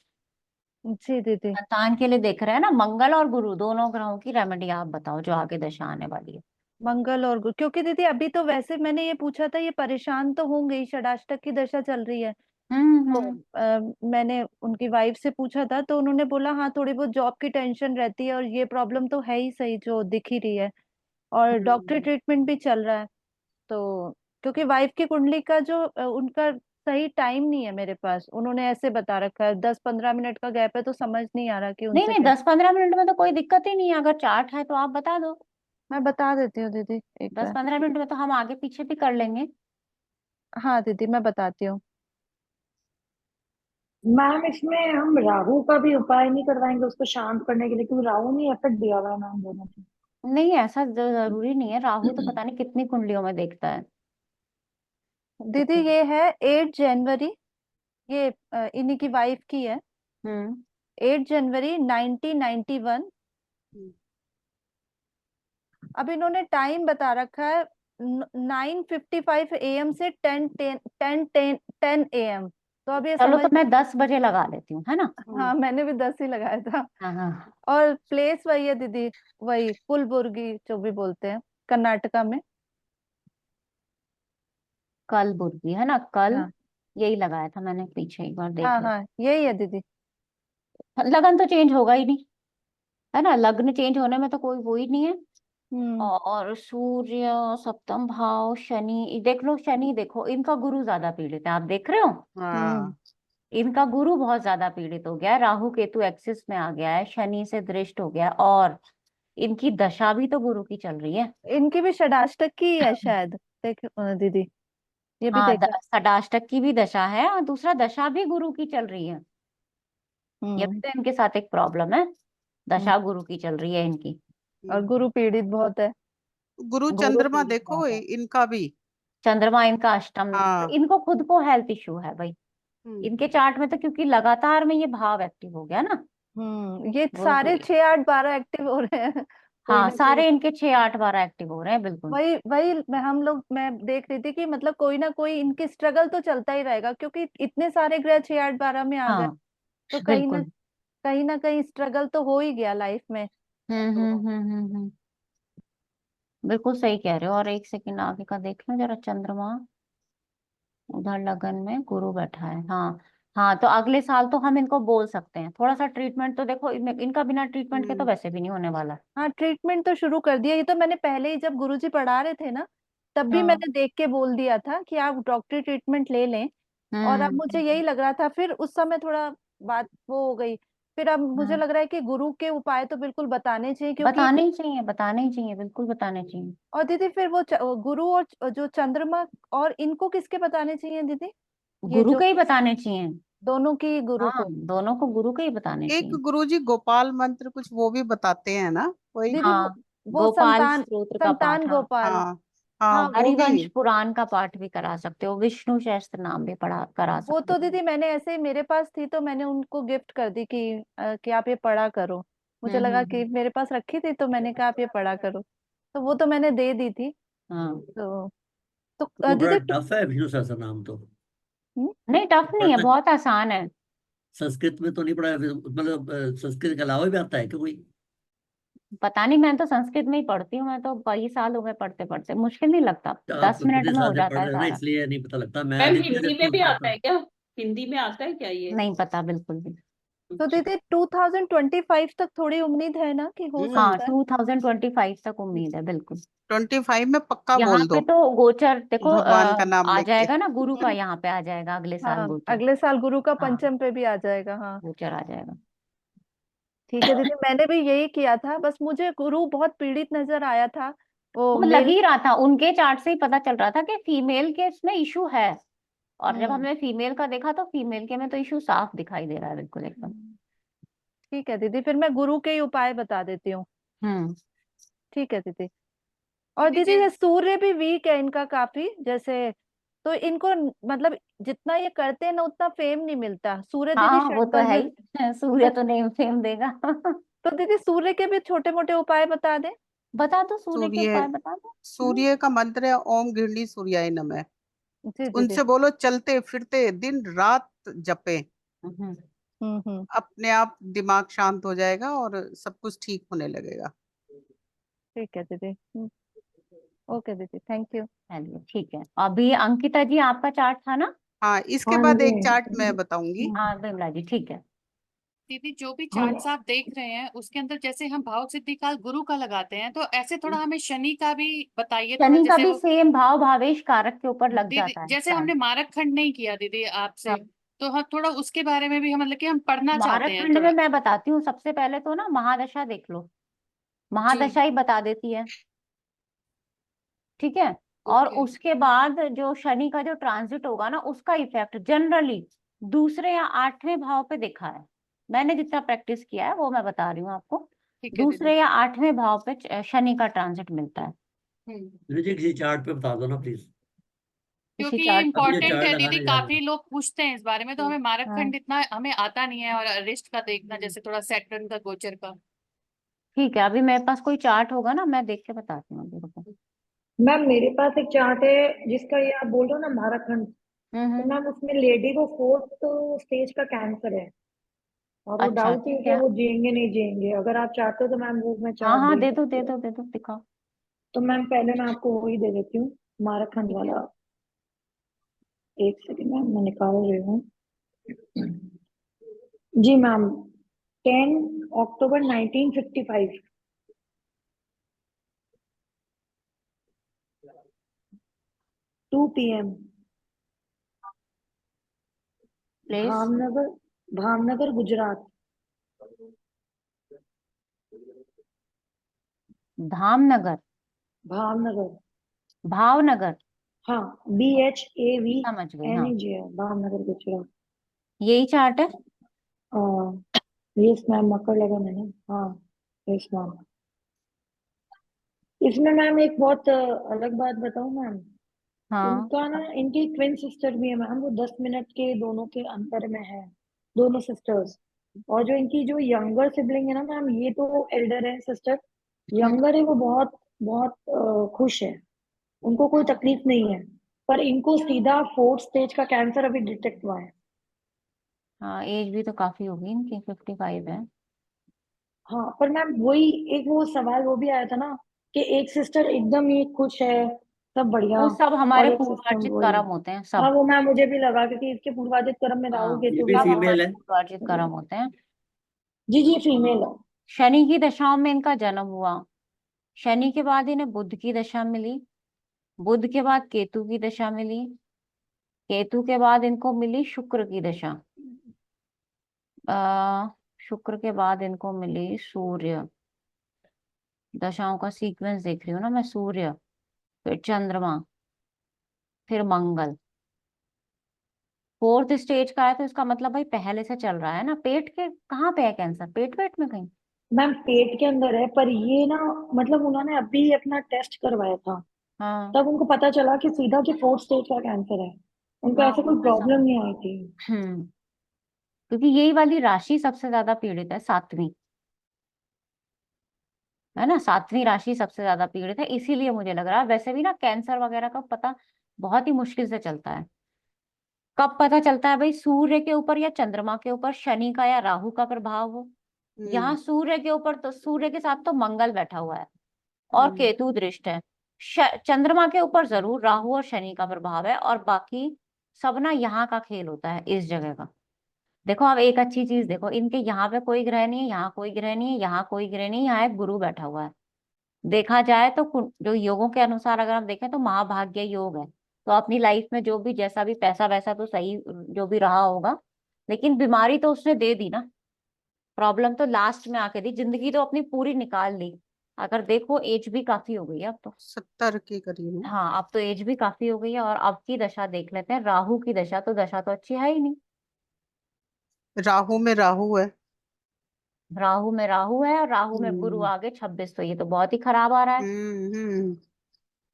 जी दीदी। संतान के लिए देख रहे हैं ना, मंगल और गुरु दोनों ग्रहों की रेमेडी आप बताओ जो आगे दशा आने वाली है। मंगल और गुरु, क्योंकि दीदी अभी तो वैसे मैंने ये पूछा था, ये परेशान तो होंगे ही, षडाष्टक की दशा चल रही है, तो हम्म। मैंने उनकी वाइफ से पूछा था, तो उन्होंने बोला हाँ थोड़ी बहुत जॉब की टेंशन रहती है, और ये प्रॉब्लम तो है ही सही जो दिख ही रही है, और डॉक्टर ट्रीटमेंट भी चल रहा है। तो क्योंकि वाइफ की कुंडली का जो उनका सही टाइम नहीं है मेरे पास, उन्होंने ऐसे बता रखा है 10 15 मिनट का गैप है, तो समझ नहीं आ रहा कि नहीं उनसे नहीं, क्या। 10 15 मिनट में तो कोई दिक्कत ही नहीं है, अगर चार्ट है तो आप बता दो। मैं बता देती हूँ दीदी एक दस बार। पंद्रह मिनट में तो हम आगे पीछे भी कर लेंगे। हाँ दीदी मैं बताती हूँ। मैम इसमें हम राहु का भी उपाय नहीं करवाएंगे उसको शांत करने के लिए, क्योंकि राहु ने इफेक्ट दिया हुआ है मैम दोनों पे। नहीं, ऐसा जरूरी नहीं है, राहु तो पता नहीं कितनी कुंडलियों में देखता है। दीदी ये है 8 जनवरी, ये इन्हीं की वाइफ की है, हम्म। 8 जनवरी 1991। अब इन्होंने टाइम बता रखा है 9:55 AM से 10 AM, तो अब ये चलो, समझ। तो मैं 10 बजे लगा लेती हूँ, है ना। हाँ मैंने भी 10 ही लगाया था। हाँ हाँ। और प्लेस वही है दीदी, वही कुलबुर्गी जो भी बोलते हैं, कर्नाटका में। कल बुद्धि है ना, कल हाँ यही लगाया था मैंने, पीछे एक बार देख हाँ ले। हाँ, यही है दीदी। लगन तो चेंज होगा ही नहीं, है ना, लग्न चेंज होने में तो कोई वो ही नहीं है। हम्म और सूर्य सप्तम भाव, शनि देख लो, शनि देखो, इनका गुरु ज्यादा पीड़ित है, आप देख रहे हो, हाँ, इनका गुरु बहुत ज्यादा पीड़ित हो गया है, राहु केतु एक्सिस में आ गया है, शनि से दृष्ट हो गया है, और इनकी दशा भी तो गुरु की चल रही है। इनकी भी षडाष्टक की है शायद, देख दीदी, ये भी हाँ, देखा। षडाष्टक की भी दशा है, और दूसरा दशा भी गुरु की चल रही है। ये भी हम्म तो इनके साथ एक प्रॉब्लम है, हम्म, दशा गुरु की चल रही है इनकी। और गुरु पीड़ित बहुत है। गुरु गुरु चंद्रमा पीड़ित देखो बहुत है, इनका भी। चंद्रमा इनका अष्टम में, तो हाँ। इनको खुद को हेल्थ इश्यू है भाई, हम्म। इनके चार्ट में तो, क्योंकि लगातार में ये भाव एक्टिव हो गया ना। ये वो सारे 6 8 12 एक्टिव हो रहे हैं कोई हाँ, ना कोई। सारे इनके 6 8 12 एक्टिव हो रहे हैं, बिल्कुल। वही वही हम लोग, मैं देख रही थी कि मतलब कोई ना कोई इनकी स्ट्रगल तो चलता ही रहेगा, क्योंकि इतने सारे ग्रह 6 8 12 में आ गए, हाँ तो बिल्कुल। कहीं ना कहीं स्ट्रगल तो हो ही गया लाइफ में। तो बिल्कुल सही कह रहे हो। और एक सेकंड आगे का देख लो जरा, चंद्रमा उधर लगन में गुरु बैठा है, हाँ। हाँ, तो अगले साल तो हम इनको बोल सकते हैं, थोड़ा सा ट्रीटमेंट तो देखो, इनका बिना ट्रीटमेंट के तो हम्म। वैसे भी नहीं होने वाला। हाँ ट्रीटमेंट तो शुरू कर दिया, ये तो मैंने पहले ही जब गुरुजी पढ़ा रहे थे ना, तब भी हाँ। मैंने देख के बोल दिया था कि आप डॉक्टरी ट्रीटमेंट ले लें। और अब मुझे यही हम्म। लग रहा था, फिर उस समय थोड़ा बात वो हो गई, फिर अब मुझे हाँ, लग रहा है कि गुरु के उपाय तो बिल्कुल बताने चाहिए, क्योंकि। बताने ही चाहिए, बताने ही चाहिए, बिल्कुल बताने चाहिए। और दीदी फिर वो गुरु और जो चंद्रमा, और इनको किसके बताने चाहिए दीदी, ये गुरु जो के ही बताने चाहिए। दोनों की गुरु हाँ, को। दोनों को गुरु के ही बताने एक चाहिए। गुरुजी गोपाल मंत्र कुछ वो भी बताते हैं ना कोई। दीदी हाँ, वो गोपाल स्त्रोत्र का पाठ, संतान हाँ। गोपाल। हाँ हाँ, हाँ वो भी। हरिवंश पुराण का पाठ भी करा सकते हो, विष्णु सहस्त्र नाम भी पढ़ा करा वो सकते तो हो। दीदी मैंने ऐसे ही, मेरे पास थी तो मैंने उनको गिफ्ट कर दी कि आप ये पढ़ा करो, मुझे लगा कि हम्म। मेरे पास रखी थी तो मैंने कहा आप ये पढ़ा करो, तो वो तो मैंने दे दी थी। हाँ तो वो बड़ा दीदी टफ है विष्णु सहस्त्र नाम तो। नहीं, टफ नहीं है, पढ़ना बहुत आसान है। संस्कृत में तो नहीं पढ़ा, मतलब संस्कृत के अलावा भी आता है क्या कोई? पता नहीं, मैं तो संस्कृत में ही पढ़ती हूँ, मैं तो कई साल हो गए पढ़ते पढ़ते, मुश्किल नहीं लगता, तो आप 10 मिनट कितने में हो साल से जाता पढ़ है रहे हो ना, सारा। इसलिए नहीं पता लगता। मैं मैम अधिकतर हिंदी में भी स्कूल आता है क्या? हिंदी में आता है क्या ये? नहीं पता बिल्कुल भी। तो दीदी 2025 तक थोड़ी उम्मीद है ना कि हो हाँ, सकता है? 2025 तक उम्मीद है बिल्कुल। 25 में पक्का यहाँ बोल पे दो, तो गोचर देखो भगवान का नाम आ लेके। जाएगा ना, गुरु का यहाँ पे आ जाएगा अगले साल हाँ, गोचर। अगले साल गुरु का हाँ, पंचम पे भी आ जाएगा। हाँ गोचर आ जाएगा। ठीक है दीदी, मैंने भी यही किया था, बस मुझे गुरु बहुत पीड़ित नजर आया था। वो वो लग मेल ही रहा था, उनके चार्ट से ही पता चल रहा था कि फीमेल के इसमें इशू है। और जब हम्म हमने फीमेल का देखा तो फीमेल के में तो इशू साफ दिखाई दे रहा है बिल्कुल एकदम। ठीक है दीदी, फिर मैं गुरु के ही उपाय बता देती हूँ। हम्म। ठीक है दीदी। और दीदी ये सूर्य भी वीक है इनका काफी, जैसे तो इनको मतलब जितना ये करते हैं ना उतना फेम नहीं मिलता। सूर्य दीदी हाँ, वो तो षटबल है में ही, सूर्य तो नहीं फेम देगा। तो दीदी सूर्य के भी छोटे मोटे उपाय बता दें। बता दो, सूर्य के सूर्य उपाय बता दो। सूर्य का मंत्र है ओम गृहिणी सूर्याय नमः। जी दीदी। उनसे बोलो चलते फिरते दिन रात जपे, हम्म। हम्म। अपने आप दिमाग शांत हो जाएगा और सब कुछ ठीक होने लगेगा। ठीक है दीदी। ओके दीदी, थैंक यू। चलिए ठीक है। अभी अंकिता जी आपका चार्ट था ना? हाँ, इसके हाँ बाद जी। एक चार्ट मैं बताऊंगी। हाँ बिमला जी, ठीक है। दीदी जो भी हाँ चार्ट्स आप देख रहे हैं उसके अंदर जैसे हम भाव सिद्धि काल गुरु का लगाते हैं, तो ऐसे थोड़ा हमें शनि का भी बताइए थोड़ा, शनि का जैसे भी वो सेम भाव भावेश कारक के ऊपर लग दीदी जाता है जैसे चार्ट। हमने मारक खंड नहीं किया दीदी आपसे, हाँ, तो हम थोड़ा उसके बारे में भी हम मतलब कि हम पढ़ना चाहते मारक हैं खंड में थोड़ा। मैं बताती हूँ। सबसे पहले तो ना महादशा देख लो, जी। महादशा ही बता देती है। ठीक है। और ओके। उसके बाद जो शनि का जो ट्रांजिट होगा ना, उसका इफेक्ट जनरली दूसरे या 8वें भाव पे देखा है। मैंने जितना प्रैक्टिस किया है वो मैं बता रही हूँ आपको। ठीक है दीदी। दूसरे या 8वें भाव पे शनि का ट्रांजिट मिलता है। मुझे किसी चार्ट पे बता दो ना प्लीज। किसी क्योंकि ये चार्ट पर अभी ये इम्पोर्टेंट चार्ट है दीदी, लगाने जा रहे काफी लोग पूछते हैं इस बारे में, तो हमें मारक हाँ, खंड इतना हमें आता नहीं है, और अरिष्ट का देखना जैसे थोड़ा सैटर्न का गोचर का। ठीक है। अभी मेरे पास कोई चार्ट होगा ना, मैं देख के बताती हूँ अभी, रुको। मैम मेरे पास एक चार्ट है जिसका ये आप बोल रहे हो ना महाराखंड, तो हम्म। मैम उसमें लेडी को 4th स्टेज का कैंसर है, और वो अच्छा, डाउट है ठीक कि है। वो जिएंगे नहीं जिएंगे। अगर आप चाहते हो तो मैम वो मैं हाँ चार्ट हाँ, दे दे दो सकती दे हूँ। दो दे दो, दिखाओ। तो मैम पहले मैं आपको वही दे देती हूँ, महाराखंड ठीक है। वाला। एक सेकंड मैम, मैं निकाल रही हूँ। जी मैम, 10 अक्टूबर 1955, 2 PM, प्लेस? भावनगर, भावनगर गुजरात। धामनगर? भावनगर, भावनगर? हाँ, BHAV समझ गई, हाँ। NEG है, भावनगर गुजरात। यही चार्ट है। यस मैम, मकर लगा मैंने। हाँ यस मैम। इसमें मैम एक बहुत अलग बात बताऊं मैम, हाँ। इनका ना, इनकी ट्विन सिस्टर भी है मैम, वो 10 मिनट के दोनों के अंतर में है, दोनों सिस्टर्स। और जो इनकी जो यंगर सिबलिंग है ना मैम, ये तो एल्डर है सिस्टर, हम्म, यंगर है वो बहुत बहुत खुश है, उनको कोई तकलीफ नहीं है। पर इनको सीधा 4th स्टेज का कैंसर अभी डिटेक्ट हुआ है। हाँ, एज भी तो काफी होगी इनकी, 55 है। हाँ पर मैम वही एक वो सवाल वो भी आया था ना, कि एक सिस्टर एकदम ही खुश है, सब बढ़िया, वो सब हमारे और एक सिस्टर पूर्वार्जित वही। कर्म होते हैं हाँ सब। वो मैम मुझे भी लगा, क्योंकि इसके पूर्वाधिक कर्म में राहु हाँ, ये केतु भी भी सब था। फीमेल हमारे है? पूर्वार्जित कर्म होते हैं। जी जी फीमेल है। शनि की दशाओं में इनका जन्म हुआ। शनि के बाद इन्हें बुध की दशा मिली। बुध के बाद केतु की दशा मिली। केतु के बाद इनको मिली शुक्र की दशा। आ, शुक्र के बाद इनको मिली सूर्य। दशाओं का सीक्वेंस देख रही हूँ ना मैं। सूर्य, फिर चंद्रमा, फिर मंगल। 4th स्टेज का है तो इसका मतलब भाई पहले से चल रहा है ना। पेट के कहाँ पे है कैंसर? पेट पेट में कहीं? मैम पेट के अंदर है, पर ये ना, मतलब उन्होंने अभी अपना टेस्ट करवाया था, हाँ तब उनको पता चला कि सीधा कि 4th स्टेज का कैंसर है, उनको हाँ, ऐसे वो कोई मैं प्रॉब्लम समझ। नहीं आई थी। क्योंकि यही वाली राशि सबसे ज्यादा पीड़ित है, 7वीं। है ना, 7वीं राशि सबसे ज्यादा पीड़ित है, इसीलिए मुझे लग रहा है। वैसे भी ना कैंसर वगैरह का पता बहुत ही मुश्किल से चलता है। कब पता चलता है भाई? सूर्य के ऊपर या चंद्रमा के ऊपर शनि का या राहु का प्रभाव हो। यहाँ सूर्य के ऊपर तो सूर्य के साथ तो मंगल बैठा हुआ है और केतु दृष्ट है। चंद्रमा के ऊपर जरूर राहु और शनि का प्रभाव है, और बाकी सब ना यहाँ का खेल होता है इस जगह का। देखो आप एक अच्छी चीज देखो, इनके यहाँ पे कोई ग्रह नहीं है, यहाँ कोई ग्रह नहीं है, यहाँ कोई ग्रह नहीं है, यहाँ एक गुरु बैठा हुआ है। देखा जाए तो जो योगों के अनुसार अगर हम देखें तो महाभाग्य योग है। तो अपनी लाइफ में जो भी जैसा भी पैसा वैसा तो सही जो भी रहा होगा, लेकिन बीमारी तो उसने दे दी ना। प्रॉब्लम तो लास्ट में आके दी, जिंदगी तो अपनी पूरी निकाल ली। अगर देखो एज भी काफी हो गई है अब तो। 70 के करीब है। हाँ अब तो एज भी काफी हो गई है। और अब की दशा देख लेते हैं, राहु की दशा तो अच्छी है ही नहीं। राहु में राहु है। राहु में राहु है और राहु में गुरु हम्म आगे 26, तो ये तो बहुत ही खराब आ रहा है। हम्म।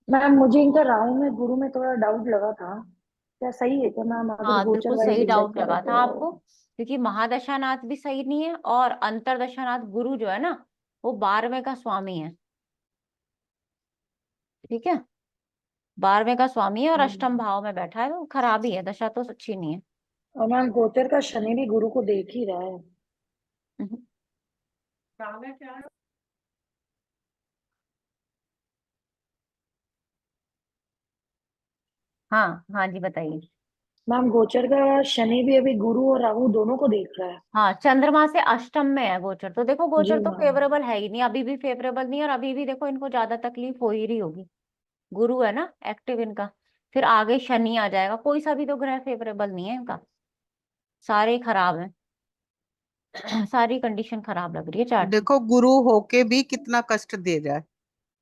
मैम मुझे इनका राहु में गुरु में थोड़ा डाउट लगा था, क्या सही है क्या मैम? अगर हाँ गोचर बिल्कुल वाइज सही डिसाइड डाउट करें लगा था तो। आपको, क्योंकि महादशानाथ भी सही नहीं है और अंतरदशानाथ गुरु जो है ना, वो 12वें का स्वामी है। ठीक है, 12वें का स्वामी है और अष्टम भाव में बैठा है, तो खराब ही है, दशा तो अच्छी नहीं है। और मैम गोचर का शनि भी गुरु को देख ही रहा है। हम्म। हाँ हाँ जी बताइए। मैम गोचर का शनि भी अभी गुरु और राहु दोनों को देख रहा है। हाँ चंद्रमा से अष्टम में है गोचर, तो देखो जी गोचर तो मैम। फेवरेबल है ही नहीं, अभी भी फेवरेबल नहीं है, और अभी भी देखो इनको ज्यादा तकलीफ हो ही रही होगी। गुरु है ना एक्टिव इनका, फिर आगे शनि आ जाएगा, कोई सा भी तो ग्रह फेवरेबल नहीं है इनका, सारे ही खराब हैं। सारी कंडीशन खराब लग रही है चार्ट की। देखो गुरु होके भी कितना कष्ट दे रहा है।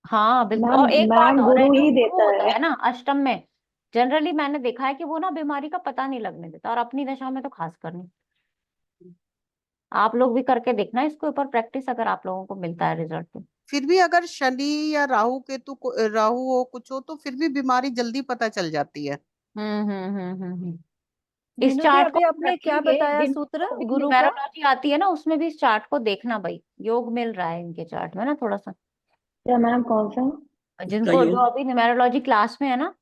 हाँ बिल्कुल, मैम और एक बात मैम और है, गुरु जो ही गुरु देता होता है। है ना अष्टम में, जनरली मैंने देखा है कि वो ना बीमारी का पता नहीं लगने देता, और अपनी दशा में तो खास कर नहीं। आप लोग भी करके देखना इसके ऊपर प्रैक्टिस, अगर आप लोगों को मिलता है रिजल्ट तो। फिर भी अगर शनि या राहु केतु राहु हो कुछ हो तो फिर भी बीमारी जल्दी पता चल जाती है। इस मीनू दी चार्ट को अभी आपने क्या रखेंगे, बताया जिनको सूत्र भी गुरु का? न्यूमेरोलॉजी आती है ना, उसमें भी इस चार्ट को देखना भाई, योग मिल रहा है इनके चार्ट में ना थोड़ा सा। क्या मैम कौन सा? इसका जिनको जो योग अभी न्यूमेरोलॉजी क्लास में है ना,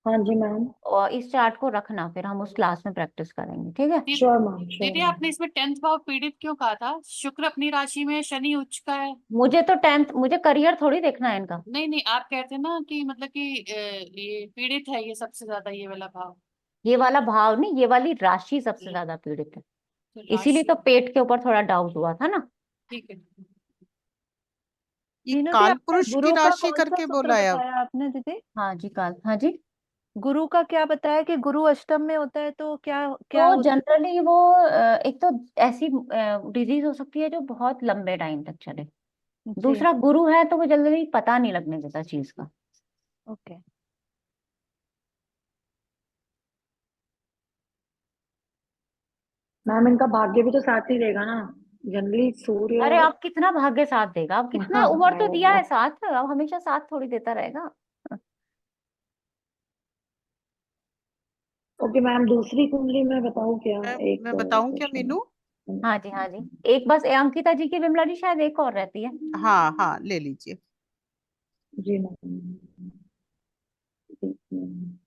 हाँ जी मैम। और इस चार्ट को रखना, फिर हम उस क्लास में प्रैक्टिस करेंगे, ठीक है। श्योर मैम श्योर दीदी मैम। आपने इसमें 10th भाव पीड़ित क्यों कहा था? शुक्र अपनी राशि में, शनि उच्च का है। मुझे तो 10th, मुझे करियर थोड़ी देखना है इनका। नहीं नहीं, आप कहते हैं ना कि मतलब कि ये पीड़ित है ये सबसे ज्यादा, ये वाला भाव। ये वाला भाव नहीं, ये वाली राशि सबसे ज्यादा पीड़ित है, तो इसीलिए राशि, तो पेट के ऊपर थोड़ा डाउट हुआ था ना। ठीक है। ये मीनू दी काल आपने पुरुष की गुरु का राशि कौन सा करके सूत्र बोला है अब। बताया आपने दीदी? हाँ जी काल, हाँ जी। गुरु का क्या बताया कि गुरु अष्टम में होता है तो क्या क्या तो होता जनरली वो एक तो ऐसी डिजीज हो सकती है जो बहुत लंबे टाइम तक चले। है? जी दूसरा गुरु है तो वो जल्दी पता नहीं लगने देता चीज का। ओके। मैम इनका भाग्य भी तो साथ ही देगा ना, जनरली सूर्य। अरे आप कितना भाग्य साथ देगा, आप कितना उम्र तो दिया है साथ, अब हमेशा साथ थोड़ी देता रहेगा। ओके मैम, दूसरी कुंडली में बताऊँ क्या? एक मैं बताऊं क्या क्वेश्चन। मीनू? हाँ जी हाँ जी। एक बस अंकिता जी की, विमला जी शायद एक और रहती है। हाँ हाँ ले लीजिए। जी मैम। एक मिनट।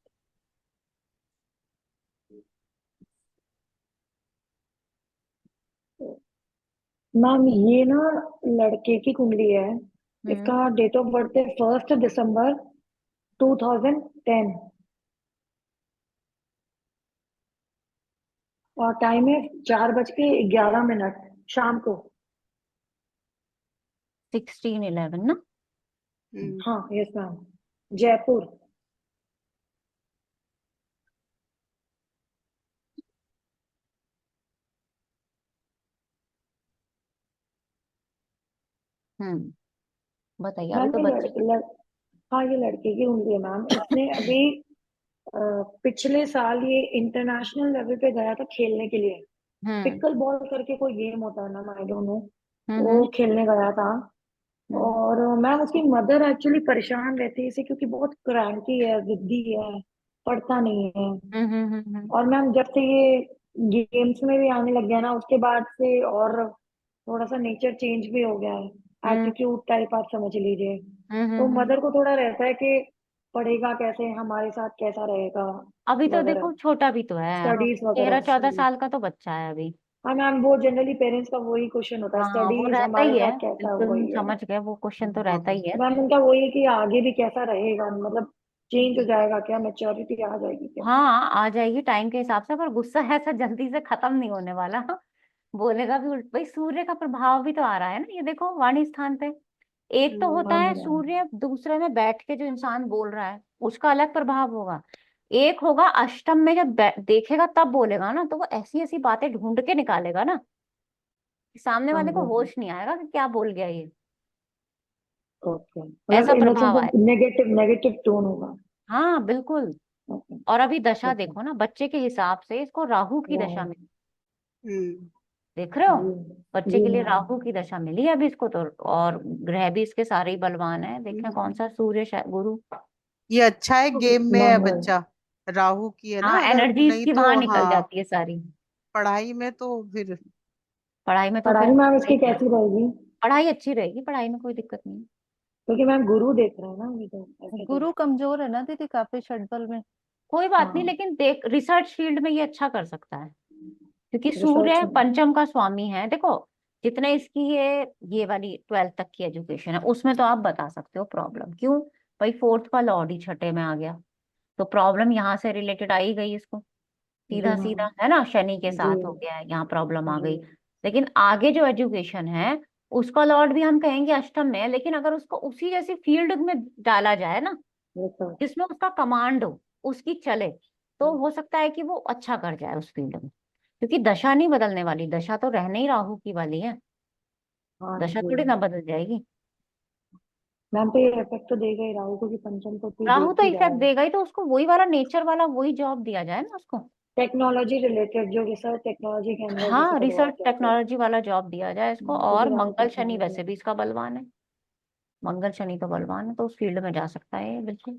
मैम ये ना लड़के की कुंडली है। हम्म इसका डेट ऑफ बर्थ है 1 दिसंबर 2010 और टाइम है 4:11 शाम को। 16/11 ना। हाँ यस मैम, जयपुर। बताइए अभी मैम तो ये बच्चे। हाँ ये लड़के की कुंडली है मैम। इसने अभी अ, पिछले साल ये इंटरनेशनल लेवल पे गया था खेलने के लिए। हम्म पिकल बॉल करके कोई गेम होता है ना, आई डोंट नो। वो हम्म खेलने गया था। हम्म और मैम उसकी मदर एक्चुअली परेशान रहती है इसे, क्योंकि बहुत क्रैंकी है, जिद्दी है, पढ़ता नहीं है। और मैम जब से ये गेम्स में भी आने लग गया ना, उसके बाद से और थोड़ा सा नेचर चेंज भी हो गया है। एटीट्यूड टाइप आप समझ लीजिए। तो हम्म। मदर को थोड़ा रहता है कि पढ़ेगा कैसे, हमारे साथ कैसा रहेगा अभी तो वगैरह, देखो छोटा भी तो है, स्टडीज 13-14 वगैरह। साल का तो बच्चा है अभी। हाँ मैम, वो जनरली पेरेंट्स का वही क्वेश्चन होता है, हाँ वो स्टडीज रहता हमारे ही है, साथ कैसा है, बिल्कुल हम वही है। समझ गए, वो क्वेश्चन तो रहता ही है। तो मैम उनका वही है कि आगे भी कैसा रहेगा, मतलब चेंज हो जाएगा क्या, मेच्योरिटी आ जाएगी क्या। हाँ आ जाएगी टाइम के हिसाब से, पर गुस्सा ऐसा जल्दी से खत्म नहीं होने वाला। बोलेगा भी उल्ट, भाई सूर्य का प्रभाव भी तो आ रहा है ना, ये देखो वाणी स्थान पे। एक तो होता हाँ है जी मैम। सूर्य दूसरे में बैठ के जो इंसान बोल रहा है उसका अलग प्रभाव होगा। एक होगा अष्टम में जब देखेगा तब बोलेगा ना, तो वो ऐसी ऐसी बातें ढूंढ के निकालेगा ना कि सामने हाँ वाले को जी। होश नहीं आएगा कि क्या बोल गया ये। ओके, मतलब ऐसा इन द प्रभाव सेंस आए। नेगेटिव नेगेटिव टोन होगा। हाँ बिल्कुल। ओके। और अभी दशा ओके। देखो ना, बच्चे के हिसाब से इसको राहु की दशा वाह। मिली, हम्म देख रहे हो। जी। बच्चे जी के लिए मैम। राहु की दशा मिली है अभी इसको तो, और ग्रह भी इसके सारे ही बलवान है, देखें कौन सा सूर्य गुरु। ये अच्छा है, गेम में है मंगल। बच्चा। राहु की है ना, हाँ अगर एनर्जी नहीं इसकी तो वहां निकल हाँ, जाती है सारी। पढ़ाई में तो फिर पढ़ाई में तो पढ़ाई फिर मैम सही इसकी कह रहे कैसी हो। रहेगी, पढ़ाई अच्छी रहेगी, पढ़ाई में कोई दिक्कत नहीं क्योंकि मैम गुरु देख रहा है ना अभी तो, ऐसे तो। गुरु कमजोर है ना दीदी काफी षटबल में। कोई बात नहीं, हाँ। लेकिन देख रिसर्च फील्ड में ये अच्छा कर सकता है, क्योंकि रिसर्च सूर्य में। पंचम का स्वामी है। देखो जितने इसकी ये वाली 12th तक की एजुकेशन है उसमें तो आप बता सकते हो प्रॉब्लम क्यों। भाई फोर्थ का लॉर्ड ही छठे में आ गया, तो प्रॉब्लम यहाँ से रिलेटेड आई गई इसको, जी सीधा मैम। सीधा है ना, शनि के जी। साथ हो गया है, यहाँ प्रॉब्लम आ जी। गई। लेकिन आगे जो एजुकेशन है उसका लॉर्ड भी हम कहेंगे अष्टम में है, लेकिन अगर उसको उसी जैसी फील्ड में डाला जाए ना रिसर्च। जिसमें उसका कमांड हो, उसकी चले, तो हो सकता है कि वो अच्छा कर जाए उस फील्ड में। क्योंकि दशा नहीं बदलने वाली, दशा तो रहने ही राहु की वाली है, हाँ दशा जी थोड़ी ना बदल जाएगी। मैम, तो ये इफेक्ट तो देगा ही, राहु को भी पंचम को भी राहु देख तो ही रहा इफेक्ट है। देगा ही, तो उसको वही वाला नेचर वाला वही जॉब दिया जाए ना उसको। टेक्नोलॉजी रिलेटेड, जो रिसर्च टेक्नोलॉजी के अंदर जैसे हाँ रिसर्च करवाते हैं तो। टेक्नोलॉजी वाला जॉब दिया जाए इसको, क्योंकि और राहु मंगल पंचम शनि में भी वैसे है। भी इसका बलवान है। मंगल शनि तो बलवान है, तो उस फील्ड में जा सकता है ये बिल्कुल।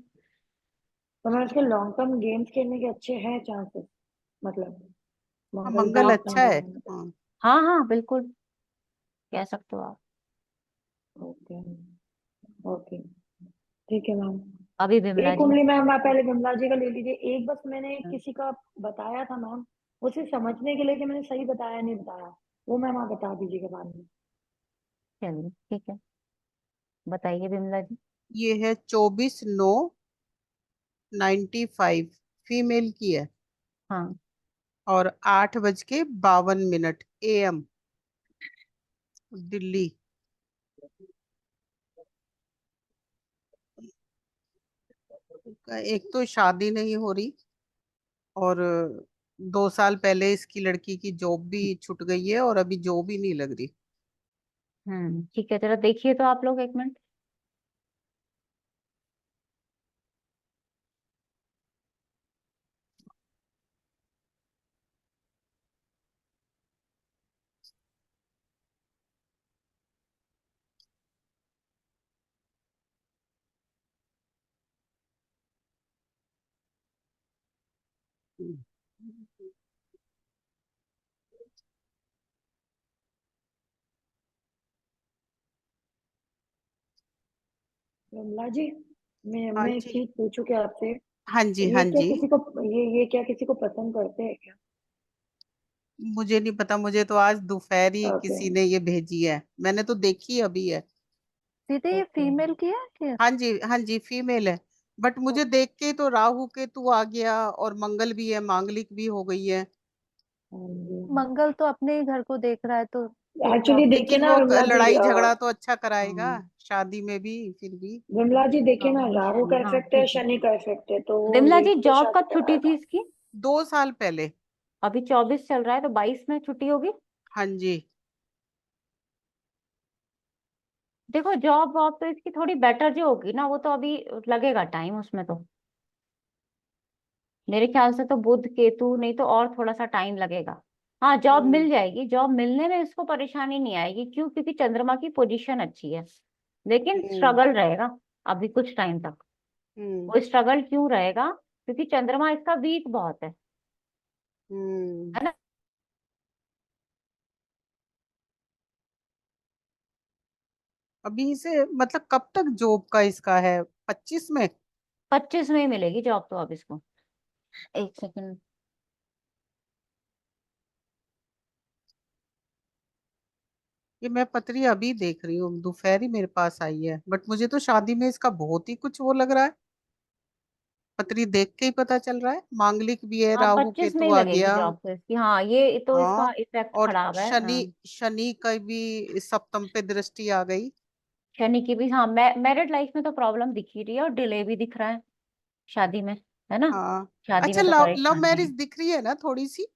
तो मैं उसके लॉन्ग टर्म गेम्स खेलने के अच्छे हैं चांसेस, मतलब हाँ, मंगल का मंगल अच्छा है। बलवान है तो। हाँ, हाँ हाँ बिल्कुल, कह सकते हो आप। ओके। ओके। ठीक है मैम। अभी विमला एक जी। कुंडली मैम, आप पहले विमला जी का ले लीजिए एक, बस मैंने किसी का बताया था मैम, उसे समझने के लिए कि मैंने सही बताया नहीं बताया, वो मैम आप बता दीजिएगा बाद में। चलिए ठीक है, बताइए विमला जी। ये है 24/9/95, फीमेल की है। हाँ और 8:52 AM, दिल्ली। एक तो शादी नहीं हो रही, और 2 साल पहले इसकी लड़की की जॉब भी छूट गई है, और अभी जॉब ही नहीं लग रही। ठीक है, जरा देखिए तो आप लोग एक मिनट। विमला जी, हाँ मैं एक जी, चीज पूछूं क्या आपसे। हाँ जी, हाँ जी। ये क्या किसी को पसंद करते हैं क्या। मुझे नहीं पता, मुझे तो आज दोपहर ही ओके। किसी ने ये भेजी है, मैंने तो देखी अभी है। दीदी ये ओके। फीमेल की है क्या। हाँ जी, हाँ जी, फीमेल है। बट मुझे देख के तो राहु केतु आ गया, और मंगल भी है, मांगलिक भी हो गई है। मंगल तो अपने ही घर को देख रहा है तो फिर क्या एक्चुअली देखिए लेकिन ना वो विमला जी, लड़ाई झगड़ा तो अच्छा कराएगा, हाँ, शादी में भी फिर भी। विमला जी देखिए ना, राहु राहु शनि, का हाँ इफेक्ट है, ठीक है। शनि का इफेक्ट है, तो वो विमला जी लेट से जॉब शादी कब छुट्टी थी कराएगा। इसकी। 2 साल पहले। अभी 24 चल रहा है, तो 22 में छुट्टी होगी। हाँ जी। देखो जॉब वॉब तो इसकी थोड़ी बेटर जो होगी ना, वो तो अभी लगेगा टाइम उसमें तो, मेरे ख्याल से तो बुध केतु, नहीं तो और थोड़ा सा टाइम लगेगा। हाँ जॉब मिल जाएगी, जॉब मिलने में इसको परेशानी नहीं आएगी, क्यों, क्योंकि चंद्रमा की पोजीशन अच्छी है। लेकिन हम्म स्ट्रगल रहेगा अभी कुछ टाइम तक। हम्म वो स्ट्रगल क्यों रहेगा, क्योंकि चंद्रमा इसका वीक बहुत हम्म है ना। अभी से मतलब कब तक जॉब का इसका है, 25 में? 25 में ही मिलेगी जॉब तो अब इसको। एक सेकंड। ये मैं पत्री अभी देख रही हूँ, दोपहर ही मेरे पास आई है, बट मुझे तो शादी में इसका बहुत ही कुछ वो लग रहा है। पत्री देख के ही पता चल रहा है, मांगलिक भी है, हाँ राहु 25 में केतु ही आ लगेगी गया। जॉब तो इसकी। हाँ ये तो इसका हाँ, इफेक्ट और खराब है। शनि, शनि का भी सप्तम पे दृष्टि आ गई। शनि की भी। हाँ मैरिड लाइफ में तो प्रॉब्लम दिख ही रही है और डिले भी दिख रहा है शादी में, है ना। हाँ, शादी अच्छा, में तो लव लव परेशानी है। मैरिज दिख रही है ना थोड़ी सी?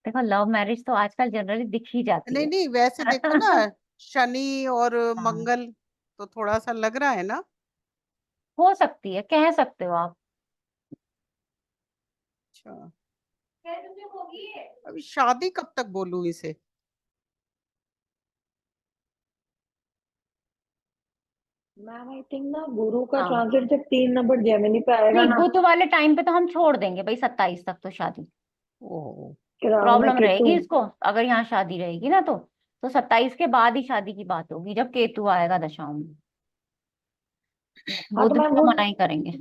देखो लव मैरिज तो आजकल जनरली दिख ही जाती नहीं है। नहीं, वैसे देखो ना, शनि और हाँ मंगल, तो थोड़ा सा लग रहा है ना। हो सकती है, कह सकते हो आप। अच्छा, अभी शादी कब तक बोलूं इसे? मैम आई थिंक ना गुरु का हाँ ट्रांजिट जब 3 नंबर जेमिनी पे आएगा नहीं, ना, बुध वाले टाइम पे तो हम छोड़ देंगे भाई, 27 तक तो शादी। ओ, कि राहु में प्रॉब्लम केतु। रहेगी इसको अगर यहाँ शादी रहेगी ना तो 27 के बाद ही शादी की बात होगी, जब केतु आएगा दशाओं में। हाँ तो बुध मैम तो वो, मना ही करेंगे।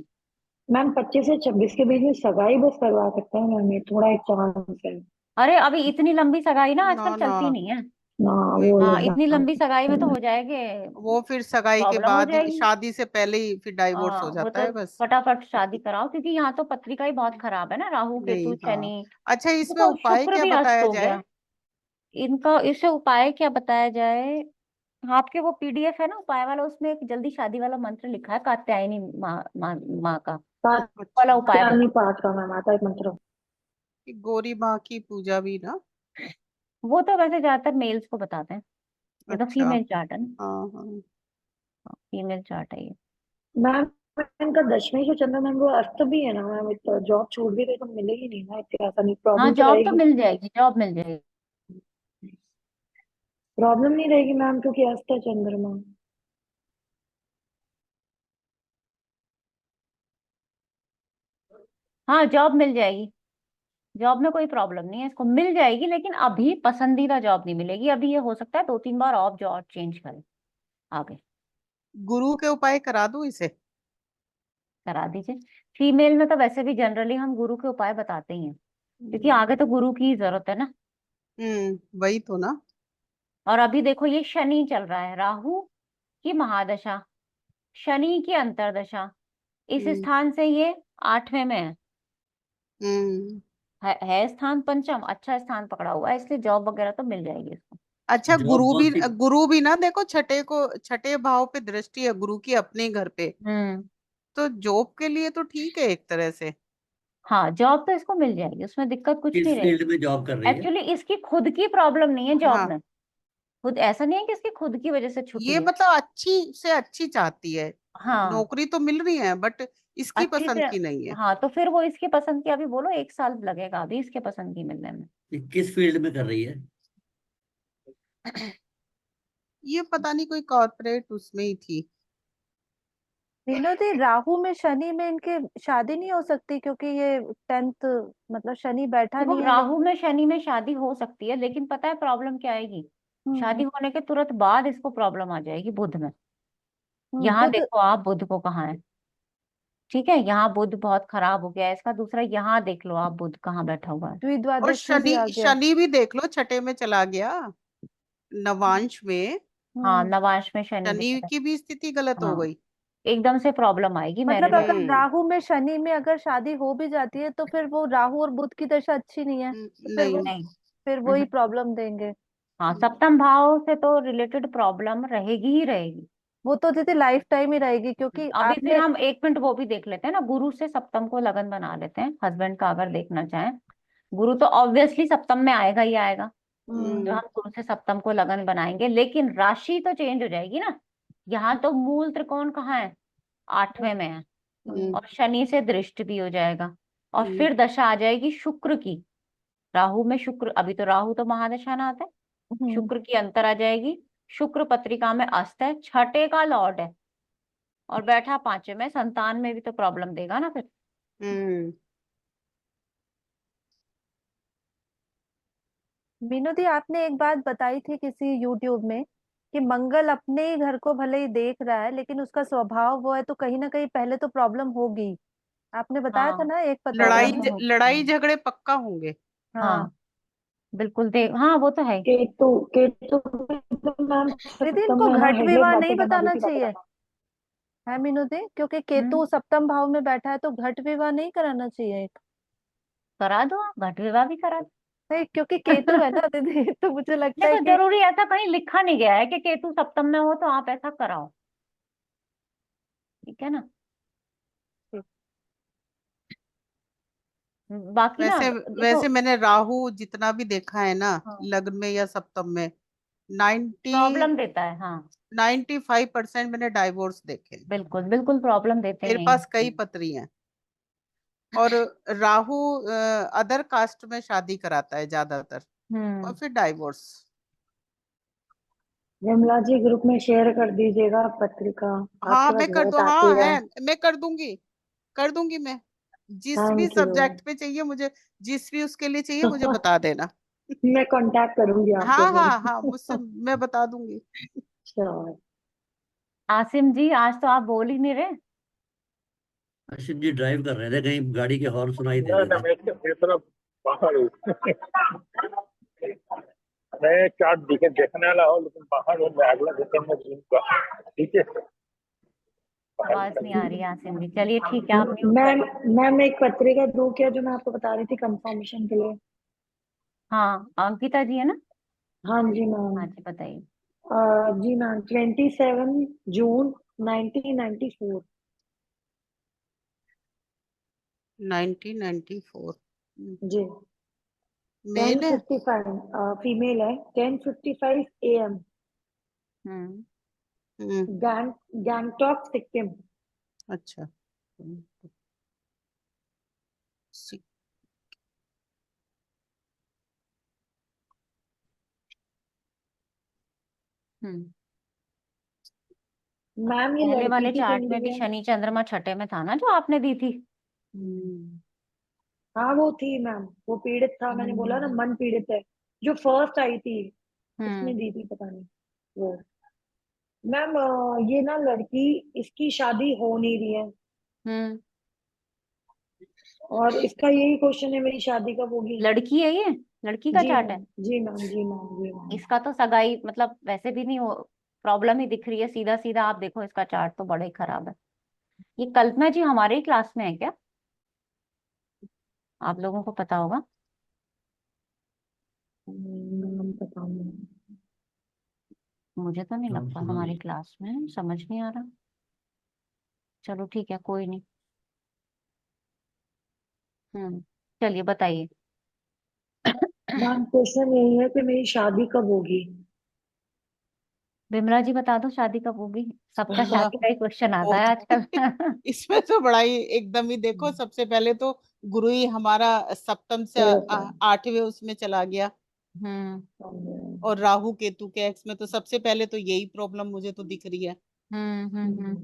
मैम 25 से 26 के बीच में सगाई बस करवा सकते हैं मैम, ये थोड़ा एक चांस है। अरे अभी इतनी लंबी सगाई ना आजकल ना ना, चलती नहीं है। ना वही वो हाँ वही, इतनी लंबी सगाई में तो एग्जाम। हो जाएंगे, वो फिर सगाई के प्रॉब्लम हो बाद ही, जाएगी। शादी से पहले ही फिर डाइवोर्स हाँ हो वो जाता तो है बस। फटाफट शादी कराओ, क्योंकि यहाँ तो पत्रिका ही बहुत खराब है ना, राहु नहीं, केतु हाँ, शनि। अच्छा, इसमें देखो उपाय शुक्र क्या भी अस्त बताया हो जाए? गया इनका। इसे उपाय क्या बताया जाए? आपके वो पीडीएफ है ना उपाय वाला, उसमें एक जल्दी शादी वाला मंत्र लिखा है, कात्यायनी माँ का वाला अच्छा, उपाय कात्यायनी बता। पाठ का मैम आता है एक मंत्र। कि गौरी माँ की पूजा भी ना? वो तो वैसे ज्यादातर मेल्स को बताते हैं, ये तो अच्छा, फीमेल चार्ट है ना। हाँ हाँ, फीमेल चार्ट है ये। मैम इनका 10वें जो चंद्र मैम वो अस्त भी है ना मैम, तो जॉब छूट भी गई तो मिलेगी नहीं ना, इतनी आसानी, हाँ प्रॉब्लम तो जॉब तो रहेगी। मिल जाएगी, जॉब मिल जाएगी। प्रॉब्लम नहीं रहेगी मैम, क्योंकि अस्त है चंद्रमा। हाँ जॉब मिल जाएगी, जॉब में कोई प्रॉब्लम नहीं है, इसको मिल जाएगी, लेकिन अभी पसंदीदा जॉब नहीं मिलेगी। अभी ये हो सकता है 2-3 बार और जॉब चेंज करे आगे। गुरु के उपाय करा दूं इसे? करा दीजिए। फीमेल में तो वैसे भी जनरली हम गुरु के उपाय बताते ही हैं, क्योंकि हम्म, आगे तो गुरु की ही जरूरत है ना। वही तो ना। और अभी देखो ये शनि चल रहा है, राहु की महादशा, शनि की अंतरदशा, इस हम्म स्थान से ये 8वें में हम्म है स्थान पंचम, अच्छा स्थान पकड़ा हुआ है, इसलिए जॉब वगैरह तो मिल जाएगी इसको। अच्छा, जॉब बहुत सी। गुरु भी ना देखो, छठे भाव पे दृष्टि है गुरु की अपने घर पे, हम्म। तो जॉब के लिए तो ठीक है एक तरह से। हाँ जॉब तो इसको मिल जाएगी, उसमें दिक्कत कुछ किस नहीं फील्ड रहेगी। में जॉब कर रही है? एक्चुअली इसकी खुद की प्रॉब्लम नहीं है जॉब हाँ, में, खुद ऐसा नहीं है कि इसकी खुद की वजह से ये छुट्टी है। मतलब अच्छी से अच्छी चाहती है, हाँ नौकरी तो मिल रही है, बट इसकी अच्छी से। पसंद की नहीं है। हाँ तो फिर वो इसकी पसंद की, अभी बोलो 1 साल लगेगा अभी इसके पसंद की मिलने में। ये किस फील्ड में कर रही है? ये पता नहीं, कोई कॉर्पोरेट उसमें ही थी। विनोदी, राहु में शनि में इनके शादी नहीं हो सकती, क्योंकि ये 10th, मतलब शनि बैठा देखो नहीं है राहु लेकिन। में शनि में शादी हो सकती है, लेकिन पता है प्रॉब्लम क्या आएगी? शादी हम्म होने के तुरंत बाद इसको प्रॉब्लम आ जाएगी बुध में। यहाँ बुध देखो आप बुध को कहाँ है, ठीक है, यहाँ बुध बहुत खराब हो गया है इसका। दूसरा यहाँ देख लो आप बुध कहाँ बैठा हुआ है। और द्विद्वादश में भी शनि आ गया। शनि भी देख लो, छठे में चला गया, नवांश में। हाँ हम्म नवांश में शनि शनि दिखता की भी स्थिति गलत है। हो हाँ गई। एकदम से प्रॉब्लम आएगी मतलब मैरिड लाइफ। अगर हम्म राहु में शनि में अगर शादी हो भी जाती है तो फिर वो राहु और बुध की दशा अच्छी नहीं है, तो फिर वो नहीं। नहीं। फिर वही प्रॉब्लम देंगे। हाँ सप्तम भाव से तो रिलेटेड प्रॉब्लम रहेगी ही रहेगी। वो तो दीदी लाइफ टाइम ही रहेगी, क्योंकि अभी फिर आपने। हम 1 मिनट वो भी देख लेते हैं ना, गुरु से सप्तम को लगन बना लेते हैं, हस्बैंड का अगर देखना चाहें। गुरु तो ऑब्वियसली सप्तम में आएगा ही आएगा, जो हम्म हम गुरु से सप्तम को लगन बनाएंगे, लेकिन राशि तो चेंज हो जाएगी ना। यहाँ तो मूल त्रिकोण कहाँ है? 8वें में है, हम्म और शनि से दृष्टि भी हो जाएगा। और हम्म फिर दशा आ जाएगी शुक्र की, राहु में शुक्र, अभी तो राहु तो महादशा ना आता है। हम्म शुक्र की अंतर आ जाएगी, शुक्र पत्रिका में अस्त है, छठे का लॉर्ड है, और बैठा 5वें में, संतान में भी तो प्रॉब्लम देगा ना फिर। हम्म मीनू दी, आपने एक बात बताई थी किसी यूट्यूब में कि मंगल अपने ही घर को भले ही देख रहा है लेकिन उसका स्वभाव वो है, तो कहीं ना कहीं पहले तो प्रॉब्लम होगी। आपने बताया था हाँ ना एक पत्रिका लड़ाई में। लड़ाई झगड़े पक्का होंगे। हाँ हाँ बिल्कुल देख, हाँ वो तो है ही। केतु केतु तो मैम दीदी सप्तम इनको में ना घट हेडलेस विवाह नहीं बातें करना, बताना झूठी बातें चाहिए करना। है मीनू दी, क्योंकि केतु सप्तम भाव में बैठा है तो घट विवाह नहीं कराना चाहिए। करा दो आप, घट विवाह भी करा दो। नहीं, क्योंकि केतु है ना दीदी, तो मुझे लगता है देखो कि जरूरी ऐसा कहीं लिखा नहीं गया है कि केतु सप्तम में हो तो आप ऐसा कराओ, ठीक है ना। बाकी ना वैसे देखो, वैसे मैंने राहु जितना भी देखा है ना, हाँ लग्न में या सप्तम में, 90 प्रॉब्लम देता है, हाँ 95% मैंने डाइवोर्स देखे हैं। बिल्कुल बिल्कुल प्रॉब्लम देते मेरे ही पास कई हैं। पत्री हैं। और राहु अदर कास्ट में शादी कराता है ज्यादातर, और फिर डाइवोर्स। विमला जी ग्रुप में शेयर कर दीजिएगा पत्रिका, हाँ आपके मैं पास कर बहुत दूँ, हाँ आती है। है, मैं कर दूंगी मैं। जिस भी थैंक यू। सब्जेक्ट पे चाहिए मुझे, जिस भी उसके लिए चाहिए मुझे बता देना। मैं कांटेक्ट करूंगी आपको हाँ हाँ हाँ, मुझसे फिर। मैं बता दूंगी। श्योर। आसिम जी आज तो आप बोल ही नहीं रहे। आशिफ जी ड्राइव कर रहे थे, कहीं गाड़ी के हॉर्न सुनाई ना देते ना, थे। मैं तरफ बाहर हूँ। मैं चार्ट देखने वाला हूँ, लेकिन बाहर हूँ मैं, अगला सेकंड में दूंगा। ठीक है, बाहर आवाज नहीं आ निकल रही है आसिम जी, चलिए ठीक है, आप म्यूट मैम कर। मैम एक पत्रिका दूं क्या, जो मैं आपको बता रही थी कंफर्मेशन के लिए? हाँ अंकिता जी है ना। हाँ जी मैम। हाँ जी बताइए। जी मैम, 27 जून 1994। 1994। जी। मेल है। 10:55 फीमेल है, 10:55 AM। हम्म गैंगटॉक सिक्किम। अच्छा। हम्म मैम ये पहले लड़की वाले की चार्ट में कुंडली भी है। शनि चंद्रमा छठे में था ना, जो आपने दी थी। हाँ वो थी मैम, वो पीड़ित था, मैंने बोला ना मन पीड़ित है। जो फर्स्ट आई थी उसने हम्म दी थी, पता नहीं वो। मैम ये ना लड़की, इसकी शादी हो नहीं रही है, हम्म और इसका यही क्वेश्चन है, मेरी शादी कब होगी? लड़की है ये, लड़की का जी चार्ट मैम, है। जी मैम, जी मैम, जी मैम। इसका तो सगाई मतलब वैसे भी नहीं हो, प्रॉब्लम ही दिख रही है सीधा सीधा। आप देखो इसका चार्ट तो बड़ा ही खराब है। ये कल्पना जी हमारे ही क्लास में है क्या? आप लोगों को पता होगा। मैम पता नहीं। मुझे तो नहीं नाम लगता सुना हमारी नहीं। क्लास में है, समझ नहीं आ रहा। चलो ठीक है, कोई नहीं। चलिए बताइए। मैम क्वेश्चन यही है कि मेरी शादी कब होगी? बिमला जी बता दो शादी कब होगी। सबका हाँ, शादी का ही क्वेश्चन आता है बहुत आजकल। इसमें तो बड़ा ही एकदम ही, देखो सबसे पहले तो गुरु ही हमारा सप्तम से ठीक 8वें उसमें चला गया, हम्म है। और राहु केतु के एक्स में, तो सबसे पहले तो यही प्रॉब्लम मुझे तो दिख रही है। हम्म।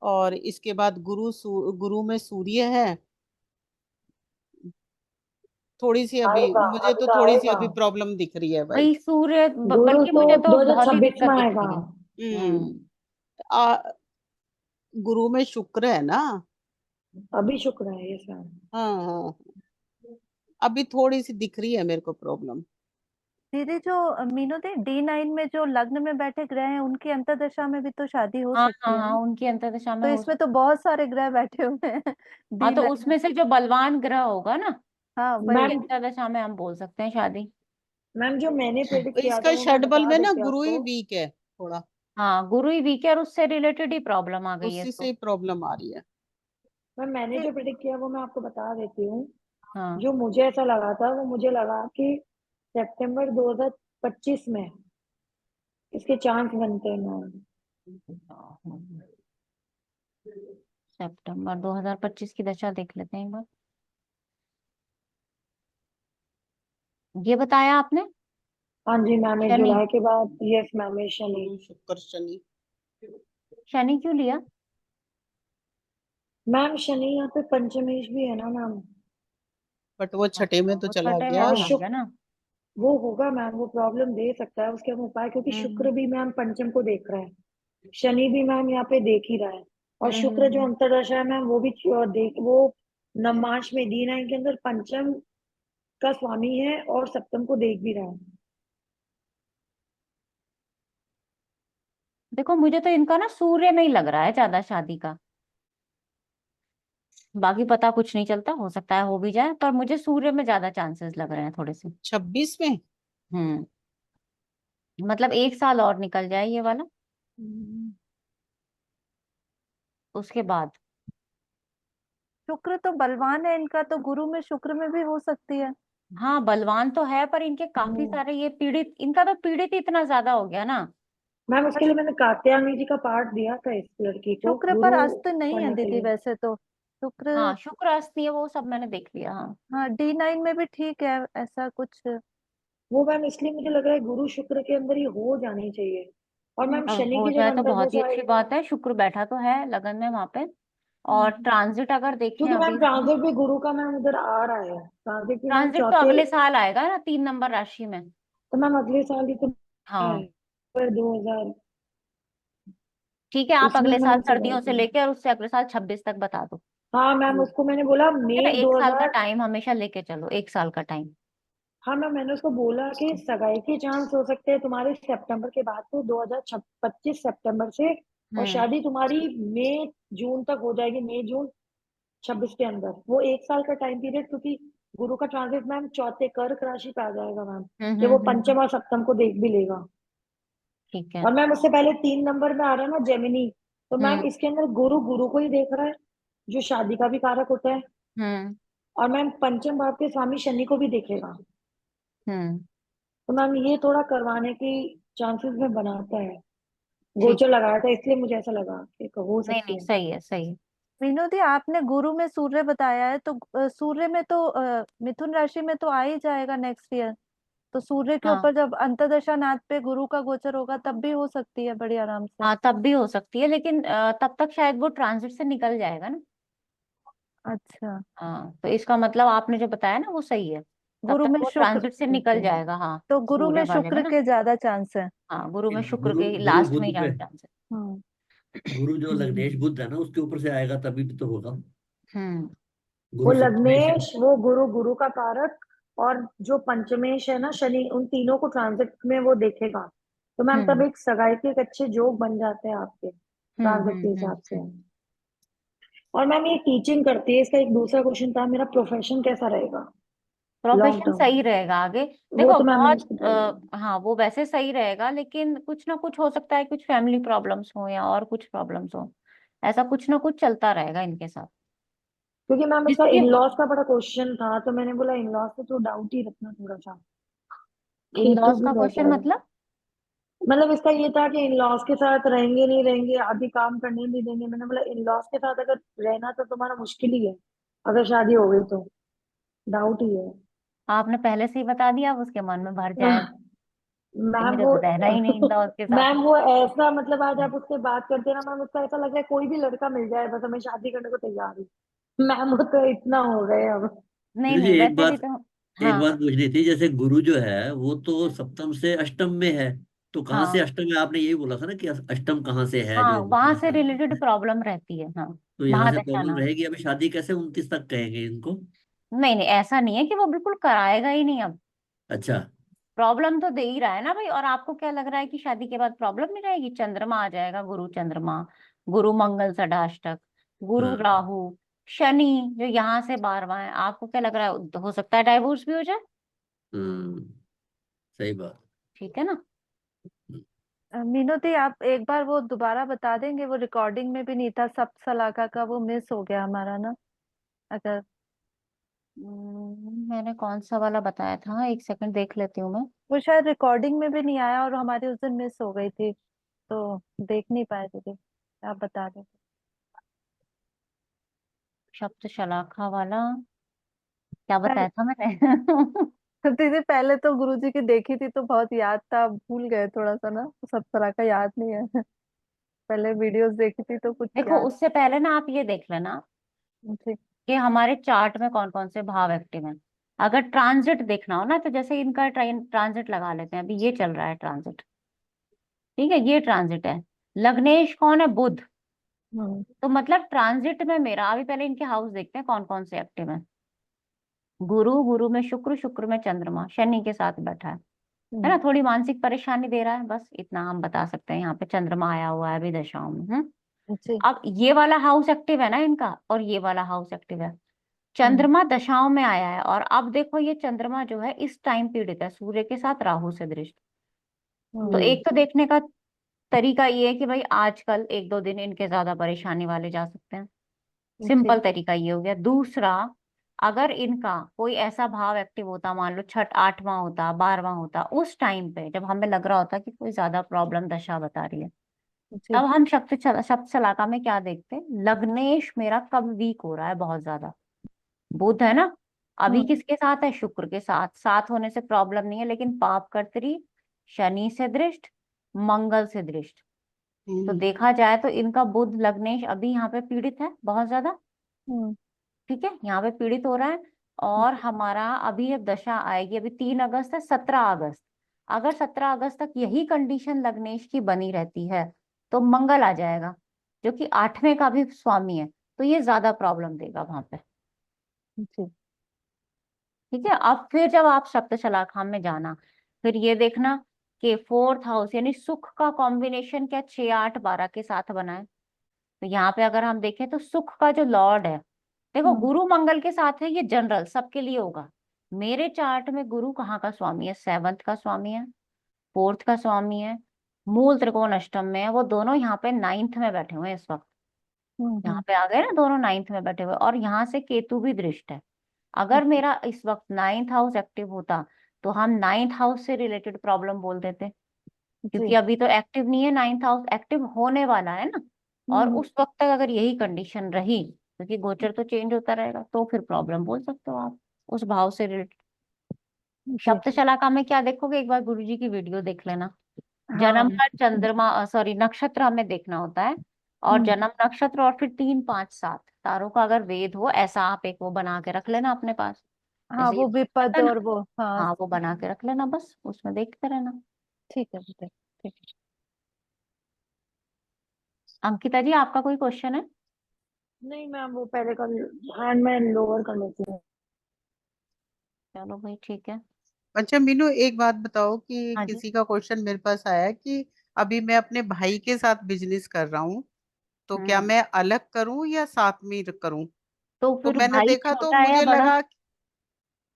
और इसके बाद गुरु में सूर्य है। थोड़ी सी अभी आएगा, मुझे अभी तो तो थोड़ी सी आएगा। अभी प्रॉब्लम दिख रही है भाई। भाई सूर्य गुरु बल्कि तो मुझे तो बहुत ही 2026 दिक्कत में दिख आएगा। रही है। हम्म आ, गुरु में शुक्र है ना। अभी शुक्र है ये सर। हाँ हाँ, अभी थोड़ी सी दिख रही है मेरे को प्रॉब्लम। दीदी जो मीनू दी D9 में जो लग्न में बैठे ग्रह हैं उनकी अंतर्दशा में भी तो शादी हो हाँ सकती हाँ है हाँ ना। उनकी अंतर्दशा में तो हो इसमें तो सकती बहुत सारे ग्रह बैठे हुए हैं है। हाँ तो D9 में। उसमें से जो बलवान ग्रह होगा ना, हाँ उसकी वही। मैम अंतर्दशा में हम बोल सकते हैं शादी। मैम जो मैंने प्रेडिक्ट किया था इसका वो मैं षडबल बता में ना देती हूँ गुरु ही आपको। वीक है थोड़ा, हाँ गुरु ही वीक है और उससे रिलेटेड ही प्रॉब्लम आ गई है उसी से इसको। ही प्रॉब्लम आ रही है। मैम मैंने जो प्रेडिक्ट किया वो मैं आपको बता देती हूँ। हाँ जो मुझे ऐसा लगा था, वो मुझे लगा कि सितंबर 2025 में इसके चांस बनते हैं मैम। सितंबर 2025 की दशा देख लेते हैं एक बार। ये बताया आपने हाँ जी मैम, 1 शनि। जुलाई के बाद, यस मैम, ये शनि। गुरु शुक्र शनि। शनि क्यों लिया? मैम शनि यहाँ पे पंचमेश भी है ना मैम। बट वो छठे में तो वो चला छठे में गया। और चला गया ना। वो होगा मैम, वो प्रॉब्लम दे सकता है, उसके हम उपाय, क्योंकि शुक्र भी मैम पंचम को देख रहा है, शनि भी मैम यहाँ पे देख ही रहा है, और शुक्र जो अंतर्दशा है मैम वो भी वो नवमांश में D9 के अंदर पंचम का स्वामी है और सप्तम को देख भी रहा है। देखो मुझे तो इनका ना सूर्य में ही लग रहा है ज्यादा शादी का, बाकी पता कुछ नहीं चलता, हो सकता है हो भी जाए, पर मुझे सूर्य में ज्यादा चांसेस लग रहे हैं थोड़े से। 26 में। हम्म मतलब 1 साल और निकल जाए ये वाला, उसके बाद। शुक्र तो बलवान है इनका, तो गुरु में शुक्र में भी हो सकती है। हाँ बलवान तो है, पर इनके काफी सारे ये पीड़ित, इनका तो पीड़ित ही इतना ज्यादा हो गया ना। मैम उसके लिए मैंने कात्यायनी जी का पाठ दिया था इस लड़की को, शुक्र पर गुरु अस्त नहीं है होने के दीदी लिए। वैसे तो। शुक्र, हाँ शुक्र अस्त नहीं है, वो सब मैंने देख लिया। हाँ हाँ D9 में भी ठीक है ऐसा कुछ। वो मैम इसलिए मुझे लग रहा है गुरु शुक्र के अंदर ही हो जानी चाहिए। और मैम अब शनि हो की जब जाए तो बहुत ही अंतर्दशा अच्छी आएगी बात है, शुक्र बैठा तो है लगन में वहां पे। और ट्रांजिट अगर देखें क्योंकि मैम अभी, ट्रांजिट भी गुरु का मैम उधर आ रहा है, ट्रांजिट भी मैम ट्रांजिट तो चौथे, अगले साल आएगा ना 3 नंबर राशि में। तो मैम अगले साल ही तो है, हाँ पर 2000, ठीक है, आप उसमें अगले साल मैम सर्दियों से सगाई। लेके और उससे अगले साल 26 तक बता दो। हाँ मैम उसको मैंने बोला ठीक है ना, मई 1 साल का 2000, टाइम हमेशा लेके चलो, 1 साल का टाइम। हाँ मैम मैंने उसको बोला कि सगाई के चांस हो सकते हैं तुम्हारे सितंबर के बाद से, 2025 सितंबर से, और हम्म शादी तुम्हारी मई जून तक हो जाएगी, मई जून 26 के अंदर। वो 1 साल का टाइम पीरियड, क्योंकि गुरु का ट्रांजिट मैम चौथे कर्क राशि पे आ जाएगा मैम, कि वो पंचम और सप्तम को देख भी लेगा। ठीक है। और मैम उससे पहले 3 नंबर में आ रहा है ना जेमिनी, तो मैम हम्म इसके अंदर गुरु गुरु को ही देख रहा है, जो शादी का भी कारक होता है, हम्म और मैम पंचम भाव के स्वामी शनि को भी देखेगा। हम्म तो मैम ये थोड़ा करवाने की चांसेस में बनाता है, ठीक गोचर है। लगाया था, इसलिए मुझे ऐसा लगा कि हो नहीं सकती नहीं, है। सही है सही है। विनोदी आपने गुरु में सूर्य बताया है, तो सूर्य में तो मिथुन राशि में तो आ ही जाएगा नेक्स्ट ईयर। तो सूर्य के हाँ ऊपर जब अंतर्दशा नाथ पे गुरु का गोचर होगा तब भी हो सकती है बड़ी आराम से। हाँ तब भी हो सकती है, लेकिन तब तक शायद वो ट्रांजिट से निकल जाएगा ना। अच्छा, हाँ तो इसका मतलब आपने जो बताया ना वो सही है, तब गुरु तक में वो शुक्र, ट्रांजिट से निकल जाएगा। हाँ तो गुरु सूर्य में वाले में शुक्र ना। के ज्यादा चांस है। हाँ गुरु में शुक्र गुरु के गुरु लास्ट में ही बुध पे, ज्यादा चांस है। हम्म गुरु जो लग्नेश बुध है ना उसके ऊपर से आएगा तभी भी तो होगा। हम्म वो गुरु सप्तमेश है। लग्नेश, वो गुरु गुरु का कारक, और जो पंचमेश है ना शनि, उन तीनों को ट्रांजिट में वो देखेगा। तो मैम तब हम्म एक सगाई के एक अच्छे योग बन जाते हैं आपके ट्रांजिट के हिसाब से। हम्म। और मैम ये टीचिंग करती है, इसका एक दूसरा क्वेश्चन था, मेरा प्रोफेशन कैसा रहेगा लॉन्ग प्रोफेशन टर्म। सही रहेगा आगे। वो देखो तो मैम मैंने बहुत उसको बोला। हाँ वो वैसे सही रहेगा, लेकिन कुछ ना कुछ हो सकता है, कुछ फैमिली प्रॉब्लम्स हो या और कुछ प्रॉब्लम्स हो, ऐसा कुछ ना कुछ चलता रहेगा इनके साथ। क्योंकि मैम इसका जिसकी इन लॉज का बड़ा क्वेश्चन था, तो मैंने बोला इन लॉज से तो डाउट ही रखना थोड़ा सा, इन केतु लॉज भी का बैठा क्वेश्चन है। मतलब। मतलब इसका ये था कि इन लॉज के साथ रहेंगे नहीं रहेंगे, आदि काम करने नहीं देंगे। मैंने बोला इन लॉज के साथ अगर रहना तो तुम्हारा मुश्किल ही है, अगर शादी हो गई तो डाउट ही है। आपने पहले से ही बता दिया, अब उसके मन में भर जाएगा कि मैम मुझे वो तो रहना ही नहीं इन लॉज के साथ। मैम वो ऐसा, मतलब आज आप उससे बात करते हैं ना मैम, उसका ऐसा लग रहा है कोई भी लड़का मिल जाए बस हमें शादी करने को तैयार है। मैम वो तो इतना हो गए अब। नहीं जी नहीं, एक वैसे भी बात, तो। एक हाँ बात पूछनी थी। जैसे गुरु जो है वो तो सप्तम से अष्टम में है, तो कहाँ से हाँ अष्टम है? आपने यही बोला था ना कि अष्टम कहाँ से है हाँ जो वहां गुरु से का। रिलेटेड प्रॉब्लम रहती है, हाँ। तो यहाँ से महादशा प्रॉब्लम नाथ। रहेगी। अभी शादी कैसे 29 तक कहेंगे इनको? नहीं नहीं, ऐसा नहीं है कि वो बिल्कुल कराएगा ही नहीं अब। अच्छा। प्रॉब्लम तो दे ही रहा है ना भाई, और आपको क्या लग रहा है कि शादी के बाद प्रॉब्लम नहीं रहेगी? चंद्रमा आ जाएगा, गुरु चंद्रमा, गुरु मंगल षष्ठाष्टक, गुरु हाँ। राहु, शनि जो यहाँ से 12वां है, आपको क्या लग रहा है हो सकता है डाइवोर्स भी हो जाए? हम्म। सही बात। ठीक है ना। मीनू दी आप एक बार वो दोबारा बता देंगे, वो रिकॉर्डिंग में भी नहीं था, सप्त सलाका का वो मिस हो गया हमारा ना। अगर मैंने कौन सा वाला बताया था, 1 सेकंड देख लेती हूँ मैं। वो शायद रिकॉर्डिंग में भी नहीं आया और हमारी उस दिन मिस हो गई थी, तो देख नहीं पाए थे। आप बता दें। सप्त शलाखा वाला क्या बताया पहले था मैंने? दीदी पहले तो गुरुजी की देखी थी तो बहुत याद था, भूल गए थोड़ा सा ना, तो सब तरह का याद नहीं है। पहले वीडियोस देखी थी तो कुछ देखो याद। उससे पहले ना आप ये देख लेना ठीक। कि हमारे चार्ट में कौन कौन से भाव एक्टिव हैं। अगर ट्रांजिट देखना हो ना, तो जैसे इनका ट्रांजिट लगा लेते हैं, अभी ये चल रहा है ट्रांजिट, ठीक है, ये ट्रांजिट है। लग्नेश कौन है? बुध। तो मतलब ट्रांजिट में मेरा, अभी पहले इनके हाउस देखते हैं कौन कौन से एक्टिव है। गुरु, गुरु में शुक्र, शुक्र में चंद्रमा, शनि के साथ बैठा है ना, थोड़ी मानसिक परेशानी दे रहा है, बस इतना हम बता सकते हैं। यहाँ पे चंद्रमा आया हुआ है अभी दशाओं में। जी। अब ये वाला हाउस एक्टिव है ना इनका, और ये वाला हाउस एक्टिव है। चंद्रमा दशाओं में आया है, और अब देखो ये चंद्रमा जो है इस टाइम पीड़ित है सूर्य के साथ राहु से दृष्ट। तो एक तो देखने का तरीका ये है कि भाई आजकल एक दो दिन इनके ज्यादा परेशानी वाले जा सकते हैं, सिंपल तरीका ये हो गया। दूसरा, अगर इनका कोई ऐसा भाव एक्टिव होता, मान लो छठ 8वां होता, 12वां होता, उस टाइम पे जब हमें लग रहा होता कि कोई ज्यादा प्रॉब्लम दशा बता रही है, तब हम शब्द शलाका में क्या देखते हैं, लग्नेश मेरा कब वीक हो रहा है बहुत ज्यादा। बुध है ना, अभी किसके साथ है? शुक्र के साथ। साथ होने से प्रॉब्लम नहीं है, लेकिन पाप कर्त्री, शनि से दृष्ट, मंगल से दृष्ट। तो देखा जाए तो इनका बुध लग्नेश अभी यहाँ पे पीड़ित है बहुत ज्यादा, ठीक है, यहाँ पे पीड़ित हो रहा है। और हमारा अभी अब दशा आएगी, अभी 3 अगस्त है, 17 अगस्त, अगर 17 अगस्त तक यही कंडीशन लग्नेश की बनी रहती है, तो मंगल आ जाएगा जो कि 8वें का भी स्वामी है, तो ये ज्यादा प्रॉब्लम देगा वहां पे। ठीक है, अब फिर जब आप सप्त शलाखा में जाना, फिर ये देखना कि 4th हाउस यानी सुख का कॉम्बिनेशन क्या 6, 8, 12 के साथ बना है। तो यहाँ पे अगर हम देखें तो सुख का जो लॉर्ड है, देखो गुरु मंगल के साथ है, ये जनरल सबके लिए होगा। मेरे चार्ट में गुरु कहाँ का स्वामी है? 7th का स्वामी है, 4th का स्वामी है, मूल त्रिकोण अष्टम में है, वो दोनों यहाँ पे 9th में बैठे हुए हैं इस वक्त। यहाँ पे आ गए ना, दोनों 9th में बैठे हुए, और यहाँ से केतु भी दृष्ट है। अगर मेरा इस वक्त 9th हाउस एक्टिव होता, तो हम 9th हाउस से रिलेटेड प्रॉब्लम बोल देते, क्योंकि अभी तो एक्टिव नहीं है, 9th हाउस एक्टिव होने वाला है ना। और उस वक्त तक अगर यही कंडीशन रही, क्योंकि गोचर तो चेंज होता रहेगा, तो फिर प्रॉब्लम बोल सकते हो आप उस भाव से रिलेटेड। सप्त शलाका में क्या देखोगे, एक बार गुरुजी की वीडियो देख लेना। जन्म का चंद्रमा, सॉरी, नक्षत्र हमें देखना होता है, और जन्म नक्षत्र, और फिर 3, 5, 7 तारों का अगर वेद हो ऐसा, आप एक वो बना के रख लेना अपने पास, हाँ, जैसे ये वो होता विपद है ना, और वो, हाँ हाँ वो बना के रख लेना, बस उसमें देखते रहना। ठीक है बेटा, ठीक है। अंकिता जी, आपका कोई क्वेश्चन है? नहीं मैम, वो पहले का हैंड में लोअर कर लेती हूँ। चलो भाई, ठीक है। अच्छा मीनू, एक बात बताओ कि हाँ जी। किसी का क्वेश्चन मेरे पास आया है कि अभी मैं अपने भाई के साथ बिजनेस कर रहा हूँ, तो क्या हम्म मैं अलग करूं या साथ में करूं? तो तो फिर मैंने भाई देखा तो छोटा है या मुझे बड़ा? लगा कि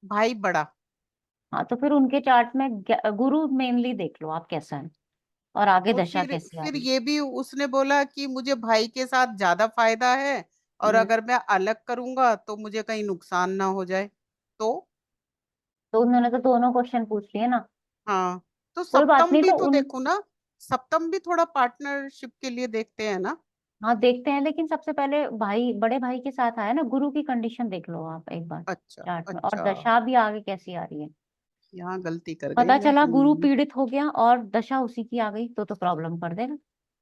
भाई बड़ा। हाँ, तो फिर उनके चार्ट में गुरु मेनली देख लो आप कैसा है, और आगे तो दशा फिर कैसी आ फिर रही ये भी उसने बोला कि मुझे भाई के साथ ज्यादा फायदा है, और है। अगर मैं अलग करूंगा तो मुझे कहीं नुकसान ना हो जाए। तो तो उन्होंने तो दोनों क्वेश्चन पूछ लिए ना। हाँ, तो कोई बात सप्तम नहीं, भी तो तो उन, देखो ना, सप्तम भी थोड़ा पार्टनरशिप के लिए देखते हैं ना। हाँ देखते हैं, लेकिन सबसे पहले भाई, बड़े भाई के साथ आया ना, गुरु की कंडीशन देख लो आप एक बार अच्छा चार्ट में, और अच्छा, दशा भी आगे कैसी आ रही है। यहाँ गलती कर गई पता मैं। चला गुरु पीड़ित हो गया और दशा उसी की आ गई, तो प्रॉब्लम कर देगा।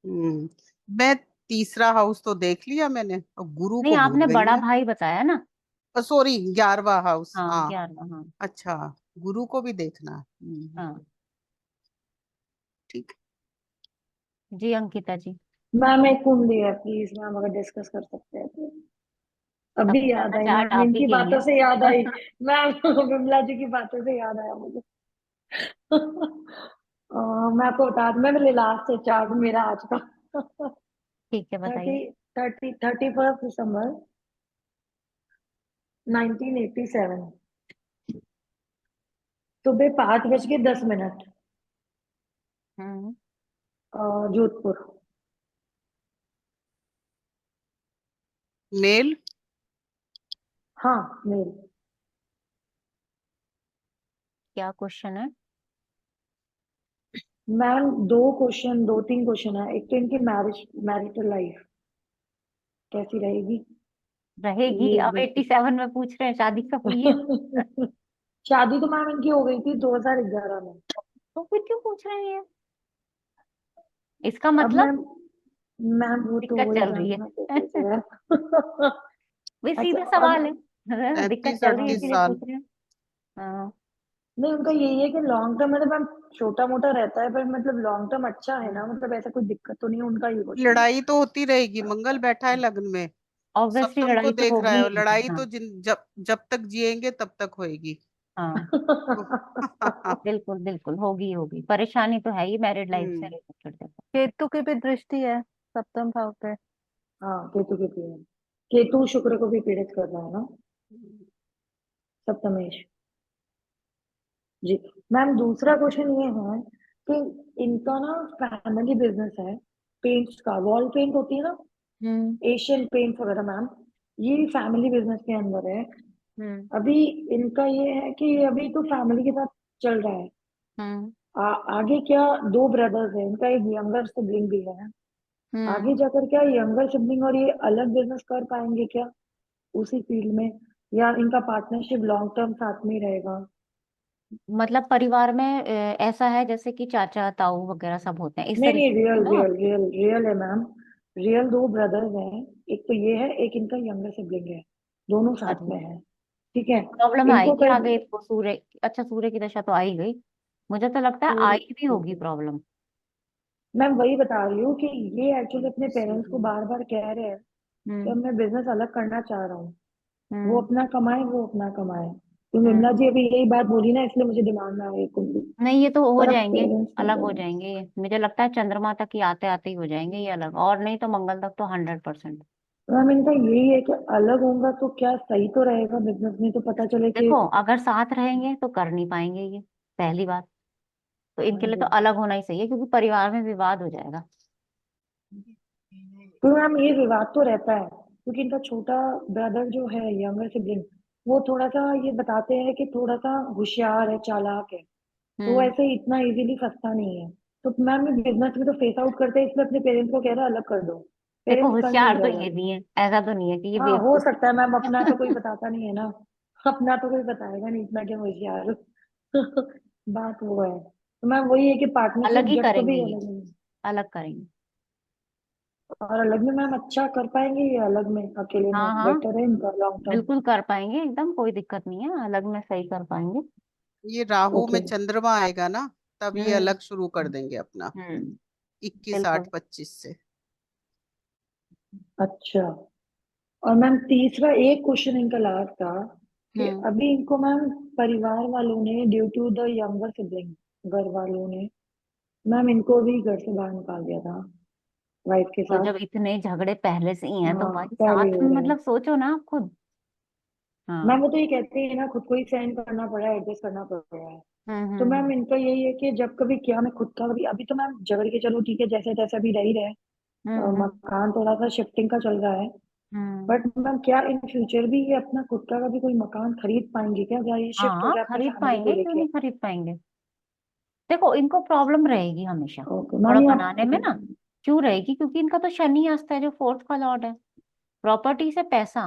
हम्म। मैं तीसरा हाउस तो देख लिया मैंने, और गुरु नहीं, को भूल आपने गई बड़ा मैं। भाई बताया ना। सॉरी, 11वां हाउस, हाँ, हाँ। 11, हाँ। अच्छा, गुरु को भी देखना है। हाँ ठीक। जी, अंकिता जी। मैम एक कुंडली है, प्लीज मैम अगर डिस्कस कर सकते हैं तो। सबसे अभी याद ज्यादा आई चार्ट मैम, आप ही इनकी के बातों लिए से याद है। आई। मैम विमला जी की बातों से याद आया मुझे। मैं आपको बता दूं, मैं लास्ट है चार्ट मेरा आज का। ठीक है, थर्टी बताइए। 31 दिसंबर 1987, सुबह 5:10 हम्म जोधपुर। मेल। हाँ मेल। क्या क्वेश्चन है? मैम दो तीन क्वेश्चन है। एक तो इनकी मैरिटल लाइफ कैसी रहेगी, रहेगी? ये एक अब बार। 87 में पूछ रहे हैं, शादी कब हुई है? शादी तो मैम इनकी हो गई थी 2011 में। तो फिर क्यों पूछ रहे हैं ये? इसका अब मतलब मैम, मैम वो तो दिक्कत वही चल रही जानना है। कैसे से है। वही अच्छा सीधा सवाल अब है। दिक्कत 35 चल रही है 38 इसीलिए साल पूछ रहे हैं। हाँ, नहीं, उनका यही है कि लॉन्ग टर्म मतलब मैम छोटा मोटा रहता है, पर मतलब लॉन्ग टर्म अच्छा है ना, मतलब ऐसा कोई दिक्कत तो नहीं है, उनका ये क्वेश्चन है। लड़ाई तो होती रहेगी, मंगल बैठा है लग्न में, ऑब्वियसली सप्तम को लड़ाई तो देख रहा होगी है, ही। लड़ाई हाँ तो जब जब तक जिएंगे तब तक होएगी। हाँ, बिल्कुल बिल्कुल होगी होगी, परेशानी तो है ही मैरिड लाइफ से हम्म। रिलेटेड। देखो केतु की भी दृष्टि है सप्तम भाव पे। हाँ, केतु के पीड़ित, केतु शुक्र को भी पीड़ित कर रहा है ना, सप्तमेश। जी मैम, दूसरा क्वेश्चन ये है कि इनका ना फैमिली बिजनेस है, पेंट्स का, वॉल पेंट होती है ना, हम्म एशियन पेंट वगैरह मैम, ये फैमिली बिजनेस के अंदर है। हम्म अभी इनका ये है कि अभी तो फैमिली के साथ चल रहा है, हम्म आगे क्या, दो ब्रदर्स है, इनका एक यंगर सिबलिंग भी है, हम्म आगे जाकर क्या यंगर सिबलिंग और ये अलग बिजनेस कर पाएंगे क्या उसी फील्ड में, या इनका पार्टनरशिप लॉन्ग टर्म साथ में ही रहेगा? मतलब परिवार में ऐसा है जैसे कि चाचा ताऊ वगैरह सब होते हैं, इस नहीं नहीं, तरीके से रियल ना। रियल रियल रियल है मैम, रियल दो ब्रदर्स हैं, एक तो ये है, एक इनका यंगर सिबलिंग है, दोनों साथ अरे में है। ठीक है, प्रॉब्लम इनको आएगी कई, आगे इसको, सूर्य, अच्छा सूर्य की दशा तो आ ही गई, मुझे तो लगता है आई भी होगी प्रॉब्लम। मैं वही बता रही हूँ कि ये एक्चुअली अपने पेरेंट्स को बार बार कह रहे हैं कि अब हम्म मैं बिजनेस अलग करना चाह रहा हूँ, वो हम्म अपना कमाए, वो अपना कमाए। तो हम्म विमला जी अभी यही बात बोली ना, इसलिए मुझे दिमाग में आ गई कुंडली। नहीं ये तो हो पर अब जाएंगे, पेरेंट्स क्या अलग हो करें? जाएंगे ये। मुझे लगता है चंद्रमा तक ही आते आते ही हो जाएंगे ये अलग, और नहीं तो मंगल तक तो 100%। मैम इनका यही है कि अलग होगा तो क्या सही तो रहेगा बिजनेस में, तो पता चले कि, देखो अगर साथ रहेंगे तो कर नहीं पाएंगे ये, पहली बात तो हाँ इनके लिए तो जी, अलग होना ही सही है, क्योंकि परिवार में विवाद हो जाएगा। तो मैम ये विवाद तो रहता है क्योंकि इनका छोटा ब्रदर जो है, यंगर सिबलिंग, वो थोड़ा सा ये बताते हैं कि थोड़ा सा होशियार है, चालाक है, तो वो हम्म ऐसे इतना इजीली फंसता नहीं है। तो मैम ये बिजनेस में तो फेस आउट करते हैं, इसलिए अपने पेरेंट्स को कह रहा है अलग कर दो, देखो पेरेंट्स कर नहीं होशियार तो रहे ये अलग। भी है, ऐसा तो नहीं है कि ये हाँ हो बेवकूफ सकता है मैम, अपना तो कोई बताता नहीं है ना, अपना तो कोई बताएगा नहीं इतना क्या होशियार बात वो है, तो मैम वही है कि अलग पार्टनरशिप ही जब करेंगे कभी ये, अलग में, अलग करेंगे। और अलग में मैम अच्छा कर पाएंगे या अलग में अकेले में हाँ हाँ बेटर है इनका लॉन्ग टर्म? बिल्कुल कर पाएंगे, एकदम कोई दिक्कत नहीं है, अलग में सही कर पाएंगे। ये राहु में ओके। चंद्रमा आएगा ना, तब ये हम्म अलग शुरू कर देंगे अपना, हम्म 21 8 बिल्कुल 25 से। अच्छा, और मैम तीसरा एक क्वेश्चन इनका लास्ट था कि हम्म अभी इनको मैम परिवार वालों ने, due to the younger sibling, घर वालों ने मैम इनको भी घर से बाहर निकाल दिया था, वाइफ के तो साथ। जब इतने झगड़े पहले से ही हैं तो हाँ, भाई पहले साथ हो में रहे हैं मतलब सोचो ना आप खुद। मैम, हाँ वो तो ये कहते हैं ना, खुद को ही सहन करना पड़ा है, एडजस्ट करना पड़ रहा है। तो मैम हम्म। इनका यही है कि जब कभी क्या, मैं खुद का कभी, अभी तो मैम झगड़ के चलो ठीक है, जैसे तैसे भी रह ही रहे, हम्म मकान थोड़ा सा शिफ्टिंग का चल रहा है, हम्म बट मैम क्या इन फ्यूचर भी ये अपना खुद का कभी कोई मकान खरीद पाएंगे क्या, या ये शिफ्ट हो हाँ जाए अपनी खरीद फैमिली को पाएंगे, क्यों लेके? नहीं खरीद पाएंगे। देखो इनको प्रॉब्लम रहेगी हमेशा ओके थोड़ा मैम, ये आप, बनाने में ना, क्यों रहेगी, क्योंकि इनका तो शनि अस्त है जो फोर्थ का लॉर्ड है। प्रॉपर्टी से पैसा,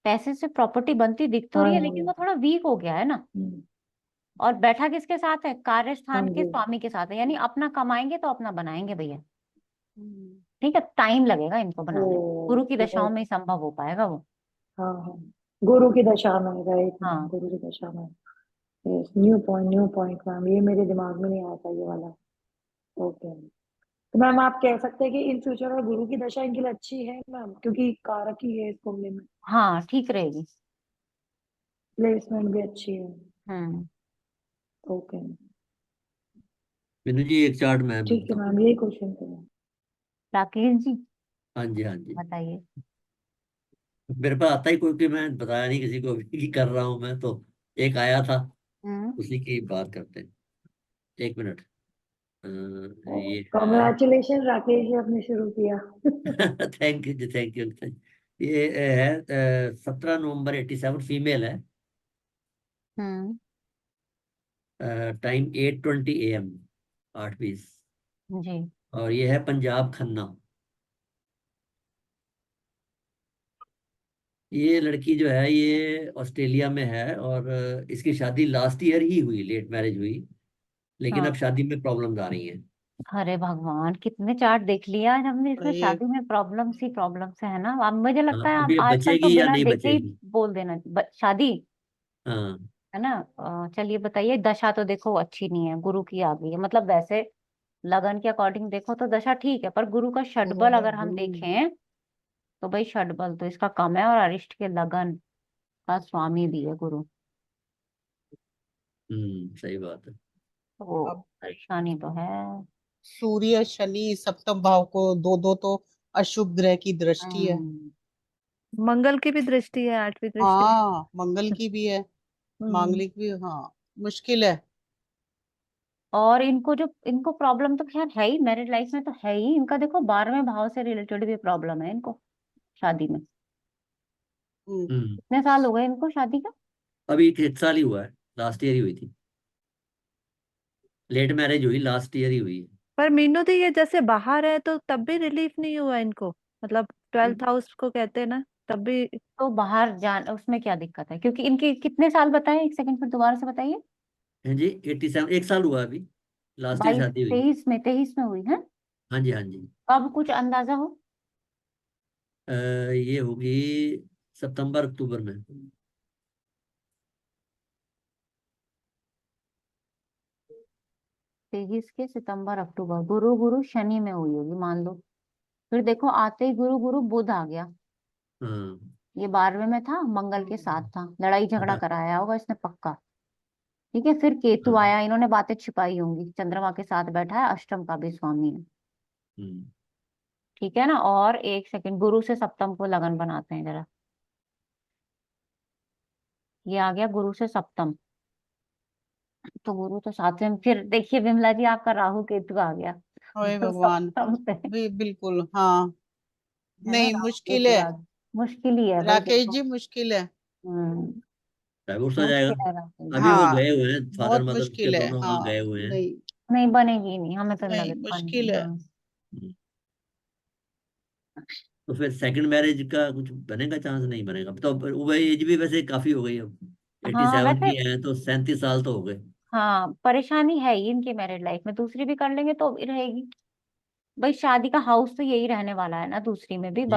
पैसे से प्रॉपर्टी बनती दिख तो हाँ रही है, लेकिन जी, वो थोड़ा वीक हो गया है ना। हम्म, और बैठा किसके साथ है, कार्य हाँ स्थान के जी, स्वामी के साथ है, यानी अपना कमाएंगे तो अपना बनाएंगे भैया। हम्म। ठीक है, टाइम लगेगा इनको ओ, बनाने में, गुरु की दशाओं बहुत, में ही संभव हो पाएगा वो। हाँ हाँ, गुरु की दशा में, राइट मैम, हाँ गुरु की दशा में। Yes, new point, new point ma'am, ये मेरे दिमाग में नहीं आया था ये वाला। ओके, तो मैम आप कह सकते हैं कि इन फ्यूचर और गुरु की दशा इनके लिए अच्छी है मैम, क्योंकि कारक ही है इस मामले में, हाँ ठीक रहेगी। प्लेसमेंट भी अच्छी है। हम्म ओके, बिंदु जी एक चार्ट मैं भी ठीक है बताऊँ। मैम, यही क्वेश्चन था। राकेश जी हाँ जी हाँ जी। बताइए। मेरे पास आता ही कोई कि मैं बताया नहीं किसी को भी कि कर रहा हूँ मैं, तो एक आया था, हम्म उसी की बात करते हैं। एक मिनट। ये है कॉन्ग्रेचुलेशन राकेश जी, आपने शुरू किया। थैंक यू जी, थैंक यू। ये है 17 नवंबर 87, फीमेल है। हम्म टाइम 8:20 AM, 8:20। जी और ये है पंजाब खन्ना। ये लड़की जो है ये ऑस्ट्रेलिया में है, और इसकी शादी लास्ट ईयर ही हुई, लेट मैरिज हुई, लेकिन अब हाँ। शादी में प्रॉब्लम्स आ रही हैं। अरे भगवान, कितने चार्ट देख लिया आज हमने, तो इसमें ये शादी में प्रॉब्लम्स ही प्रॉब्लम्स है ना। अब मुझे लगता है अब आप ये आजकल तो बचेगी या बिना नहीं देखे ही बचेगी? बोल देना, शादी। हाँ है ना। चलिए बताइए, दशा तो देखो अच्छी नहीं है, गुरु की आ गई है, मतलब वैसे लगन के अकॉर्डिंग देखो तो दशा ठीक है, पर गुरु का षटबल अगर हम देखें तो भाई षटबल तो इसका कम है, और अरिष्ट के लगन का स्वामी भी है गुरु, सही बात है। तो अब परेशानी तो है। सूर्य शनि सप्तम भाव को, दो दो तो अशुभ ग्रह की दृष्टि है। मंगल की भी दृष्टि है, 8वीं दृष्टि। हाँ, मंगल की भी है, हम्म। मांगलिक भी, हाँ, मुश्किल है। और इनको प्रॉब्लम तो खैर है ही, मैरिड लाइफ में तो है ही, इनका देखो 12वें भाव से रिलेटेड भी प्रॉब्लम है इनको शादी में। हम्म, कितने साल हो गए इनको शादी का? अभी 1 साल ही हुआ है, लास्ट ईयर ही हुई थी, लेट मैरिज हुई, लास्ट ईयर ही हुई है। पर मीनू दी, ये जैसे बाहर है तो तब भी रिलीफ नहीं हुआ इनको, मतलब 12th हाउस को कहते हैं ना, तब भी। तो बाहर जान उसमें क्या दिक्कत है, क्योंकि इनके कितने साल बताए, एक सेकंड फिर दोबारा से बताइए। हाँ जी, 87, 1 साल हुआ अभी, लास्ट ईयर 22 शादी हुई। 23 में हुई है। हाँ जी, हाँ जी। कब कुछ अंदाजा हो? ये होगी सितंबर अक्टूबर में। 23 के सितंबर अक्टूबर, गुरु गुरु शनि में हुई होगी मान लो। फिर देखो आते ही गुरु गुरु बुध आ गया, हाँ, ये 12वें में था, मंगल के साथ था, लड़ाई झगड़ा हाँ, कराया होगा इसने पक्का। ठीक है, फिर केतु हाँ। आया, इन्होंने बातें छिपाई होंगी, चंद्रमा के साथ बैठा है, अष्टम का भी स्वामी है। हम्म, ठीक है ना। और एक सेकंड, गुरु से सप्तम को लगन बनाते हैं जरा, ये आ गया गुरु से सप्तम, तो गुरु तो सातवें में, फिर देखिए विमला जी आपका राहु केतु आ गया ओए तो भगवान, सप्तम पे, बिल्कुल, हाँ। है ना, नहीं, राहु मुश्किल केतु है, आ गया। मुश्किल ही है भाई राकेश देखो। जी, मुश्किल है। हम्म। डाइवोर्स हो जाएगा। मुश्किल है राहु अभी जी। वो हाँ, गए हुए हैं, फादर बहुत मदर के मुश्किल है, दोनों वहाँ हाँ। गए हुए हैं। नहीं, नहीं बनेगी ही नहीं, हमें तो नहीं नहीं, लगता मुश्किल बनेगी, है। हाँ। हम्म, तो फिर सेकंड मैरिज का कुछ बनेगा, चांस नहीं बनेगा, तो वो एज भी वैसे काफी हो गई अब, हाँ 87 वैसे, की है तो 37 साल तो हो गए। हाँ परेशानी है ही इनकी मैरिड लाइफ में, दूसरी भी कर लेंगे तो भी रहेगी। भाई शादी का हाउस तो यही रहने वाला है ना दूसरी में भी।